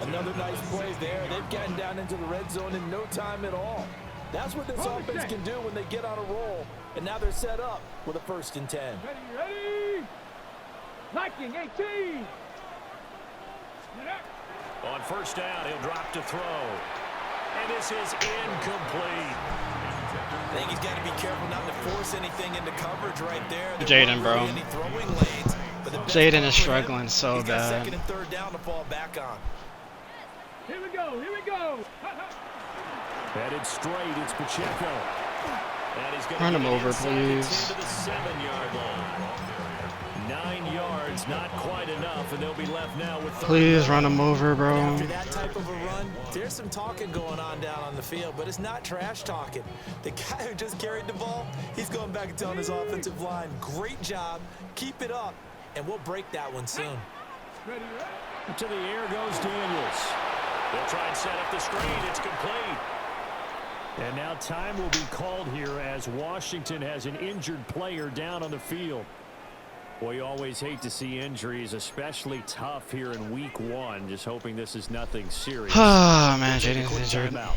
Another nice play there. They've gotten down into the red zone in no time at all. That's what this offense can do when they get on a roll. And now they're set up with a 1st and 10. Ready? Viking 18. On 1st down, he'll drop to throw. And this is incomplete. I think he's got to be careful not to force anything into coverage right there. Jaden, bro. Jaden is struggling so he's got bad. 2nd and 3rd down to fall back on. Here we go. Here we go. Headed straight, it's Pacheco. And he's going Run to him over, please. To the 7-yard line. 9 yards, not quite enough, and they'll be left now with 30. Please run him over, bro. After that type of a run, there's some talking going on down on the field, but it's not trash talking. The guy who just carried the ball, he's going back and telling his offensive line, great job, keep it up, and we'll break that one soon. Ready? To the air goes Daniels. They'll try and set up the screen. It's complete. And now time will be called here as Washington has an injured player down on the field. Boy, you always hate to see injuries, especially tough here in week 1. Just hoping this is nothing serious. Ah, man, Jaden's injured. Timeout.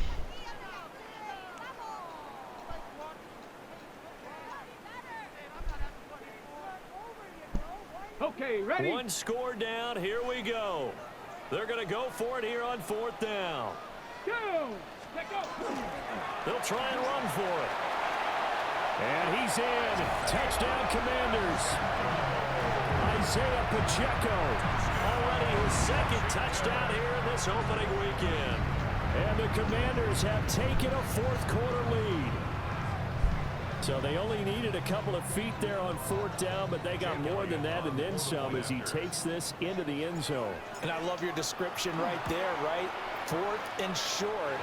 Okay, ready? One score down. Here we go. They're going to go for it here on 4th down. Go. Let go. They'll try and run for it. And he's in. Touchdown, Commanders. Isaiah Pacheco. Already his 2nd touchdown here in this opening weekend. And the Commanders have taken a 4th quarter lead. So they only needed a couple of feet there on 4th down, but they got more than that and then some as he takes this into the end zone. And I love your description right there, right? 4th and short.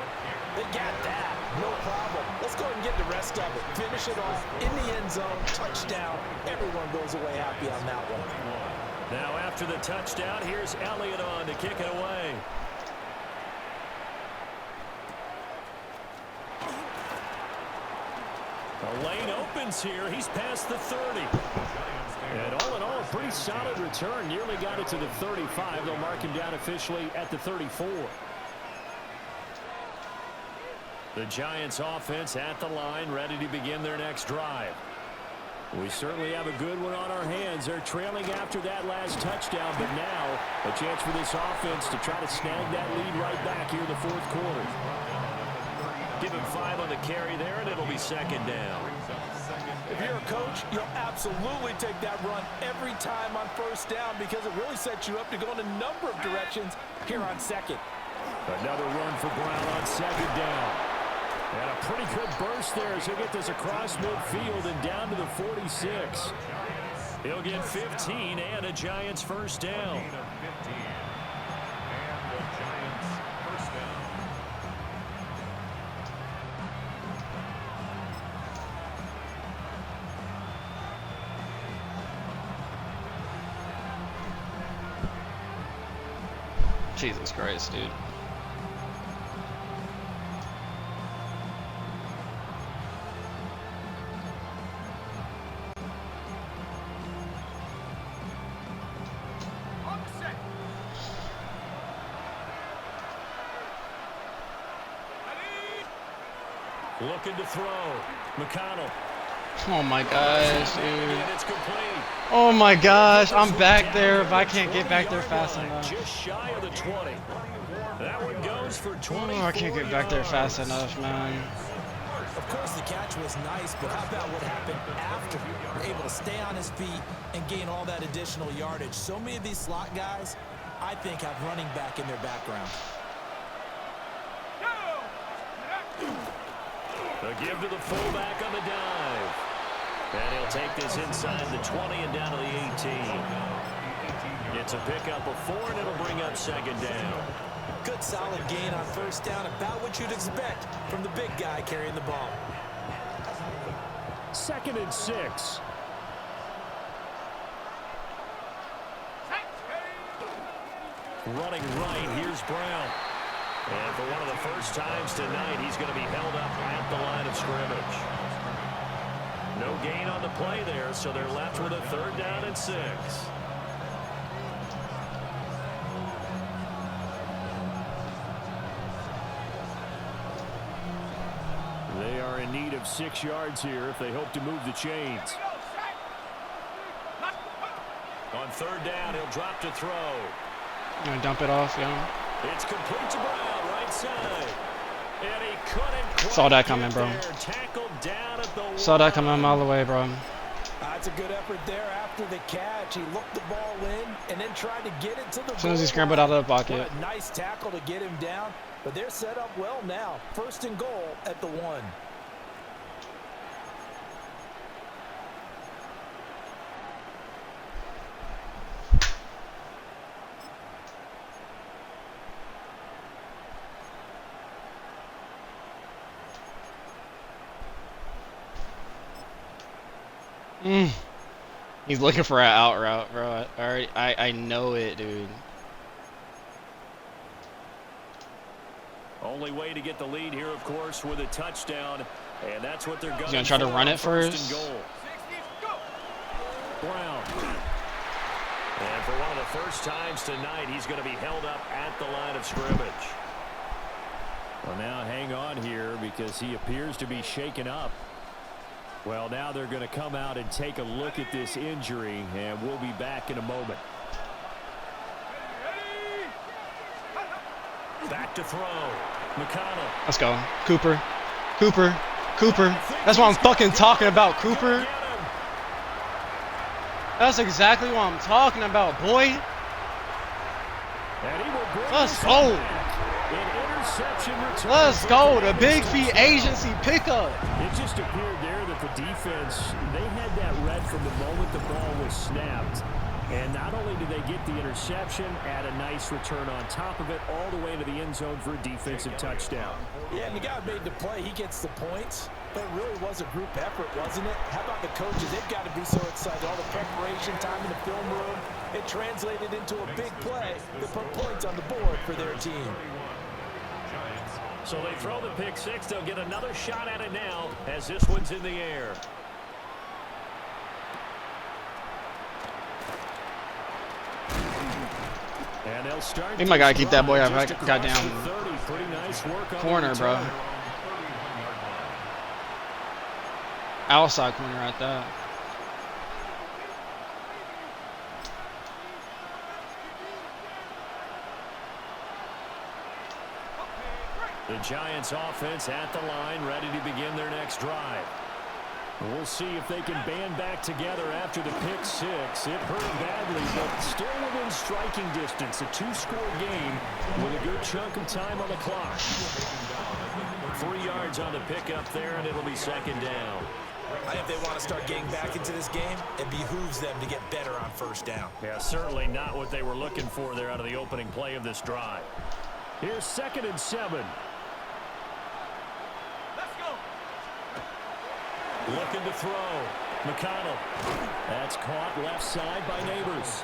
They got that. No problem. Let's go ahead and get the rest of it. Finish it off in the end zone. Touchdown. Everyone goes away happy on that one. Now after the touchdown, here's Elliott on to kick it away. The lane opens here. He's past the 30. And all in all, a pretty solid return. Nearly got it to the 35. They'll mark him down officially at the 34. The Giants offense at the line, ready to begin their next drive. We certainly have a good one on our hands. They're trailing after that last touchdown, but now a chance for this offense to try to snag that lead right back here in the fourth quarter. Give him 5 on the carry there, and it'll be second down. If you're a coach, you'll absolutely take that run every time on first down because it really sets you up to go in a number of directions here on second. Another run for Brown on second down. And a pretty good burst there as he'll get this across midfield and down to the 46. He'll get 15 and a Giants first down. Jesus Christ, dude. Looking to throw. McConnell. Oh my gosh, dude. And it's complete. Oh my gosh, I'm back there if I can't get back there fast enough. Just shy of the 20. That one goes for 20. Oh, I can't get back there fast enough, man. Of course, the catch was nice, but how about what happened after? Able to stay on his feet and gain all that additional yardage. So many of these slot guys, I think, have running back in their background. A give to the fullback on the dive. And he'll take this inside the 20 and down to the 18. It's a pickup of 4, and it'll bring up second down. Good solid gain on first down, about what you'd expect from the big guy carrying the ball. 2nd and 6. Running right, here's Brown. And for one of the first times tonight, he's going to be held up at the line of scrimmage. No gain on the play there, so they're left with a 3rd down and 6. They are in need of 6 yards here if they hope to move the chains. On 3rd down, he'll drop to throw. You gonna dump it off, yeah? It's complete to Brown, right side. And he couldn't Saw that coming, bro. Tackled down at the Saw that coming a mile away, bro. That's a good effort there after the catch. He looked the ball in and then tried to get it to the As soon as he scrambled out of the pocket. What a nice tackle to get him down. But they're set up well now. 1st and goal at the 1. He's looking for an out route, bro. I know it, dude. Only way to get the lead here, of course, with a touchdown. And that's what they're going to He's gonna try to run it first. 1st and goal. Brown. And for one of the first times tonight, he's going to be held up at the line of scrimmage. Well, now hang on here because he appears to be shaken up. Well, now they're going to come out and take a look at this injury, and we'll be back in a moment. Back to throw. McConnell. Let's go. Cooper. Cooper. Cooper. That's what I'm fucking talking about, Cooper. That's exactly what I'm talking about, boy. Let's go. Let's go. The big fee agency pickup. It just appeared there that the defense, they had that read from the moment the ball was snapped. And not only did they get the interception, add a nice return on top of it, all the way to the end zone for a defensive touchdown. Yeah, and the guy made the play. He gets the points. But it really was a group effort, wasn't it? How about the coaches? They've got to be so excited. All the preparation time in the film room, it translated into a big play that put points on the board for their team. So they throw the pick six. They'll get another shot at it now as this one's in the air. And they'll start. I think my guy keep that boy out of goddamn 30. Pretty nice work on corner, the bro. return. Outside corner at that. The Giants offense at the line, ready to begin their next drive. We'll see if they can band back together after the pick six. It hurt badly, but still within striking distance. A two-score game with a good chunk of time on the clock. 3 yards on the pickup there, and it'll be second down. I think if they want to start getting back into this game, it behooves them to get better on first down. Yeah, certainly not what they were looking for there out of the opening play of this drive. Here's 2nd and 7. Looking to throw. McConnell. That's caught left side by Neighbors.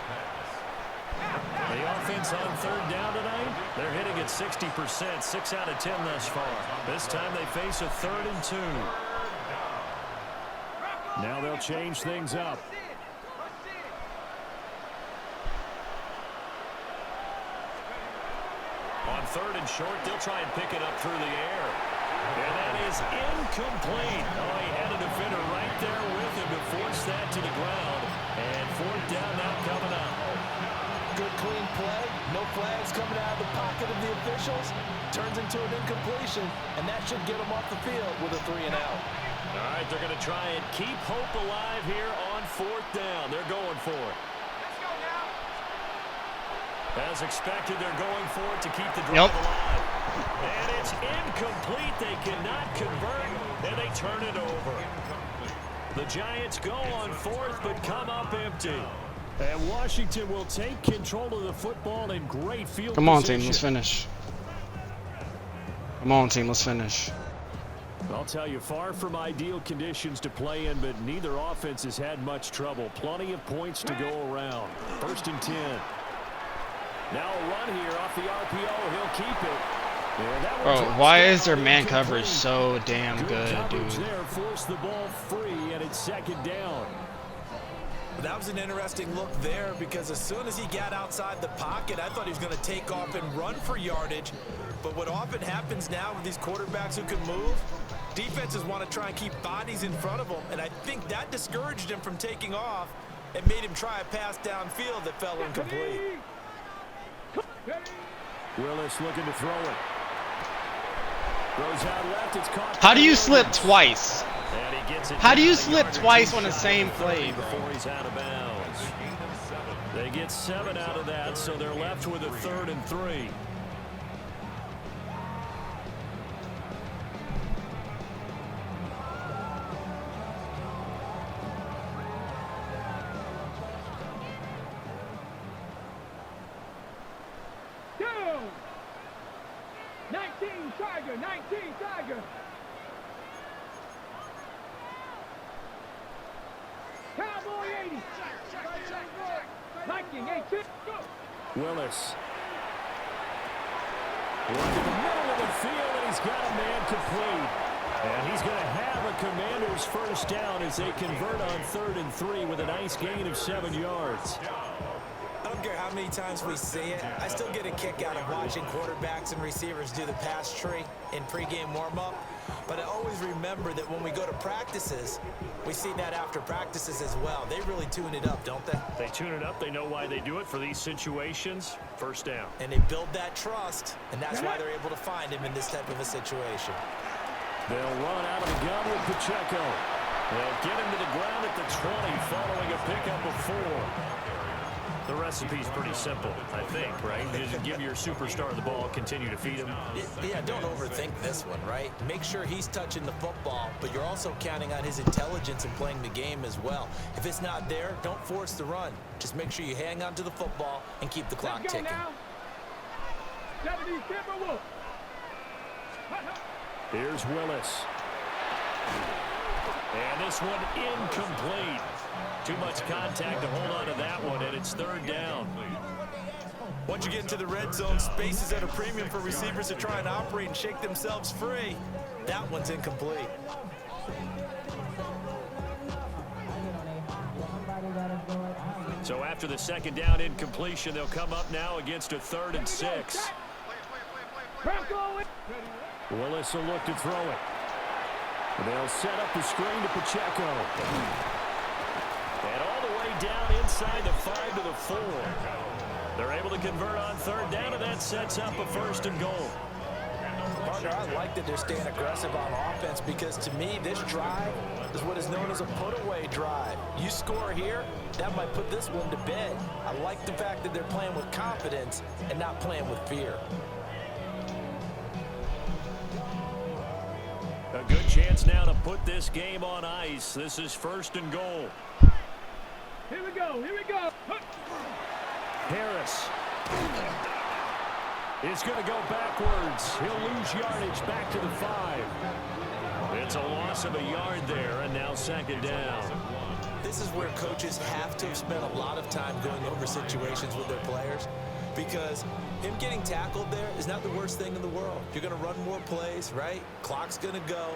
The offense on 3rd down tonight, they're hitting at 60%, 6 out of 10 thus far. This time they face a 3rd and 2. Now they'll change things up. On 3rd and short, they'll try and pick it up through the air. And that is incomplete. Oh, he had a defender right there with him to force that to the ground. And 4th down now coming up. Good clean play. No flags coming out of the pocket of the officials. Turns into an incompletion, and that should get them off the field with a 3 and out. All right, they're going to try and keep hope alive here on 4th down. They're going for it. As expected, they're going for it to keep the drive alive. And it's incomplete. They cannot convert, and they turn it over. The Giants go on 4th, but come up empty. And Washington will take control of the football in great field Come on, position. team, let's finish. Come on, team, let's finish. I'll tell you, far from ideal conditions to play in, but neither offense has had much trouble. Plenty of points to go around. 1st and 10. Now a run here off the RPO. He'll keep it. Bro, why is their man coverage so damn good, dude? There, force the ball free, and it's 2nd down. That was an interesting look there because as soon as he got outside the pocket, I thought he was going to take off and run for yardage. But what often happens now with these quarterbacks who can move, defenses want to try and keep bodies in front of them, and I think that discouraged him from taking off and made him try a pass downfield that fell incomplete. Willis looking to throw it. Goes out left, it's caught. How do you slip twice? And he gets it How do you down slip a yard or twice two on the shy same of play, 30 bro? before he's out of bounds. They get 7 out of that, so they're left with a 3rd and 3. Down. 19 Tiger, 19 Tiger. Cowboy 80. Viking 18. Go. Willis. Look in the middle of the field, and he's got a man complete. And he's going to have a Commanders 1st down as they convert on 3rd and 3 with a nice gain of 7 yards. I don't care how many times we see it. I still get a kick out of watching quarterbacks and receivers do the pass tree in pregame warm-up. But I always remember that when we go to practices, we see that after practices as well. They really tune it up, don't they? They tune it up. They know why they do it for these situations. 1st down. And they build that trust, and that's why they're able to find him in this type of a situation. They'll run out of the gun with Pacheco. They'll get him to the ground at the 20 following a pickup of 4. The recipe's pretty simple, I think, right? You just give your superstar the ball, continue to feed him. Yeah, don't overthink this one, right? Make sure he's touching the football, but you're also counting on his intelligence in playing the game as well. If it's not there, don't force the run. Just make sure you hang on to the football and keep the clock ticking. Now. 70 Timberwolves. Here's Willis. And this one incomplete. Too much contact to hold on to that one, and it's 3rd down. Once you get into the red zone, space is at a premium for receivers to try and operate and shake themselves free. That one's incomplete. So after the second down incompletion, they'll come up now against a 3rd and 6. Willis will look to throw it. They'll set up the screen to Pacheco. And all the way down inside the 5 to the 4. They're able to convert on 3rd down, and that sets up a 1st and goal. Partner, I like that they're staying aggressive on offense because to me, this drive is what is known as a put-away drive. You score here, that might put this one to bed. I like the fact that they're playing with confidence and not playing with fear. A good chance now to put this game on ice. This is 1st and goal. Here we go, here we go. Harris is going to go backwards. He'll lose yardage back to the 5. It's a loss of a yard there, and now 2nd down. This is where coaches have to have spent a lot of time going over situations with their players because him getting tackled there is not the worst thing in the world. You're going to run more plays, right? Clock's going to go.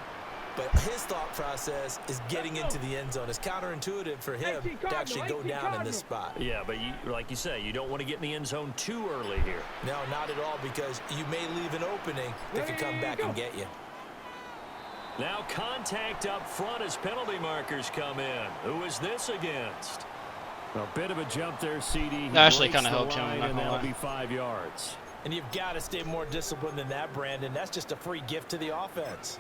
But his thought process is getting into the end zone. It's counterintuitive for him to actually go down in this spot. Yeah, but like you say, you don't want to get in the end zone too early here. No, not at all, because you may leave an opening that could come back and get you. Now contact up front as penalty markers come in. Who is this against? A bit of a jump there, CD. That actually kind of helped him. And that'll be 5 yards. And you've got to stay more disciplined than that, Brandon. That's just a free gift to the offense.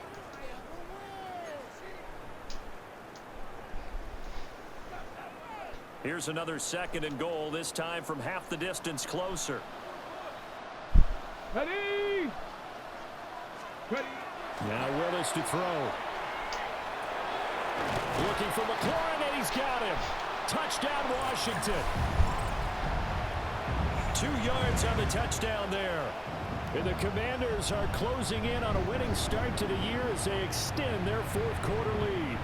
Here's another 2nd and goal, this time from half the distance closer. Ready? Ready? Now Willis to throw. Looking for McLaurin, and he's got him. Touchdown, Washington. 2 yards on the touchdown there. And the Commanders are closing in on a winning start to the year as they extend their 4th quarter lead.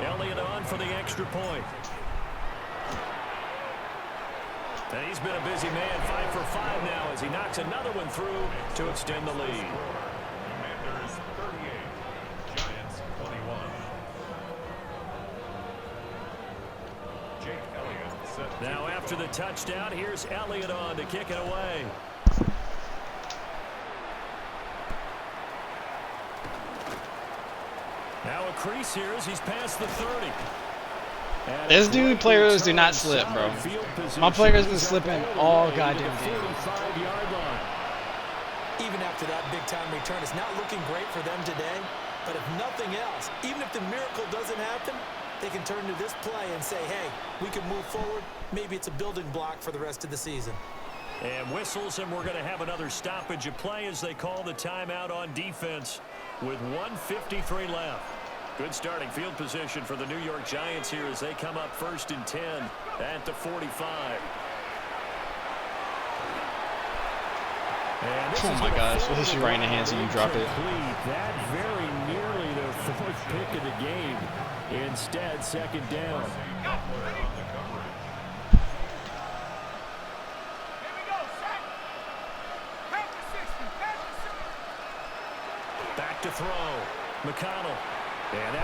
Elliott on for the extra point. And he's been a busy man, 5 for 5 now as he knocks another one through to extend the lead. Commanders 38, Giants 21. Jake Elliott set. Now after the touchdown, here's Elliott on to kick it away. Now a crease here as he's past the 30. This dude players do not slip, bro. My players been slipping all goddamn game. Even after that big-time return, it's not looking great for them today. But if nothing else, even if the miracle doesn't happen, they can turn to this play and say, hey, we can move forward. Maybe it's a building block for the rest of the season. And whistles, and we're going to have another stoppage of play as they call the timeout on defense with 1:53 left. Good starting field position for the New York Giants here as they come up 1st and 10 at the 45. Oh my gosh, this is right in the hands and you drop it. That very nearly the 4th pick of the game. Instead, 2nd down. Back to throw. McConnell.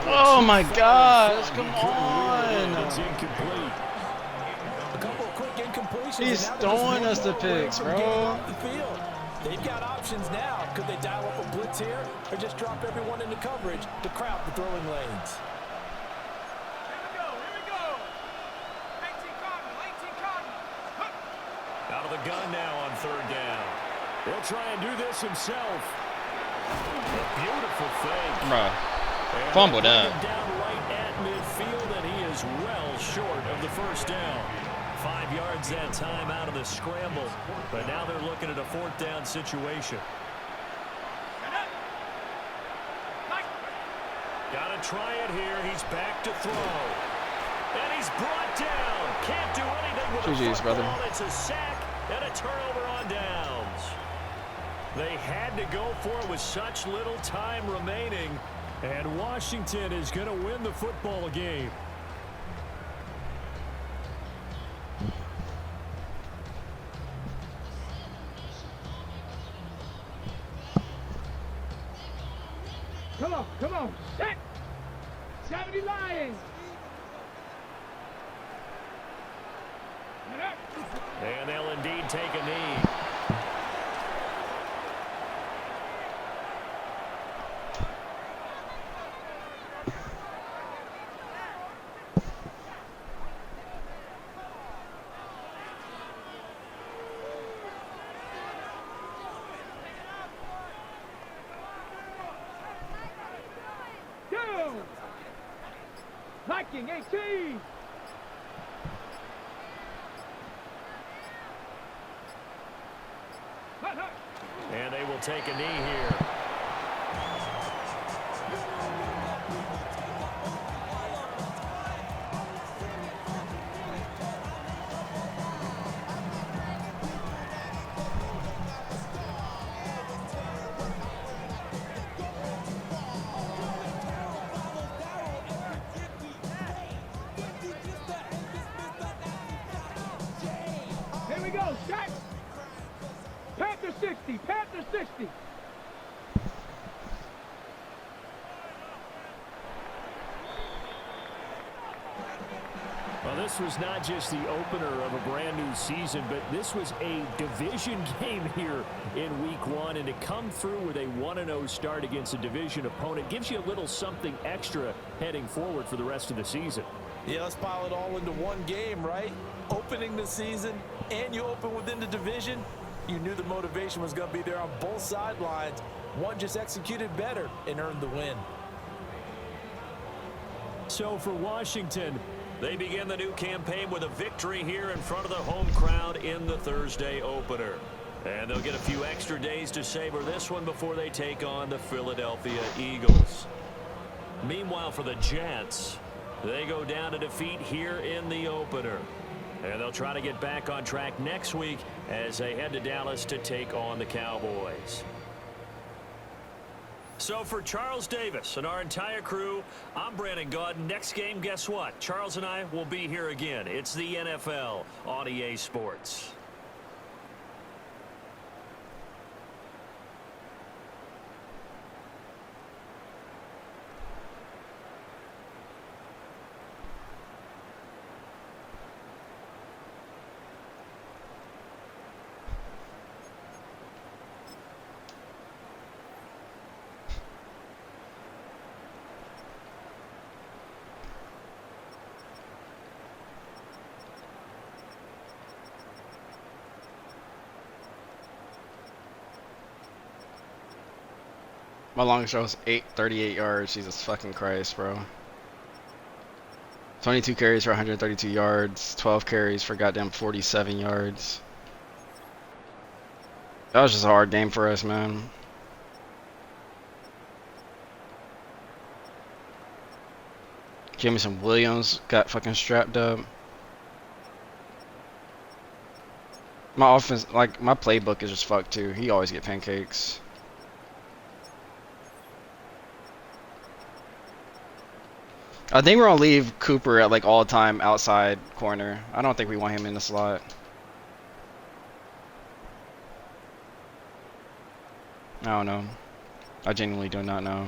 Oh my gosh, come on. It's incomplete. A couple of quick incompletions. He's throwing us the picks, bro. They've got options now. Could they dial up a blitz here or just drop everyone into coverage to crowd the throwing lanes? Here we go. 18 Cardinal. Out of the gun now on 3rd down. He'll try and do this himself. A beautiful fake. Bro, fumble down. Down right at midfield, and he is well short of the 1st down. 5 yards that time out of the scramble, but now they're looking at a 4th down situation. Got to try it here. He's back to throw. And he's brought down. Can't do anything with the football. Brother. It's a sack and a turnover on downs. They had to go for it with such little time remaining, and Washington is going to win the football game. And they'll indeed take a knee. Viking 18. And they will take a knee here. Here we go, set. Panther 60, Panther 60. Well, this was not just the opener of a brand new season, but this was a division game here in week 1. And to come through with a 1-0 start against a division opponent gives you a little something extra heading forward for the rest of the season. Yeah, let's pile it all into one game, right? Opening the season, and you open within the division. You knew the motivation was going to be there on both sidelines. One just executed better and earned the win. So for Washington, they begin the new campaign with a victory here in front of the home crowd in the Thursday opener. And they'll get a few extra days to savor this one before they take on the Philadelphia Eagles. Meanwhile, for the Jets, they go down to defeat here in the opener. And they'll try to get back on track next week as they head to Dallas to take on the Cowboys. So for Charles Davis and our entire crew, I'm Brandon Gaudin. Next game, guess what? Charles and I will be here again. It's the NFL on EA Sports. My longest throw was 38 yards. Jesus fucking Christ, bro. 22 carries for 132 yards. 12 carries for goddamn 47 yards. That was just a hard game for us, man. Jameson Williams got fucking strapped up. My offense, like, my playbook is just fucked too. He always get pancakes. I think we're gonna leave Cooper at like all time outside corner. I don't think we want him in the slot. I don't know. I genuinely do not know.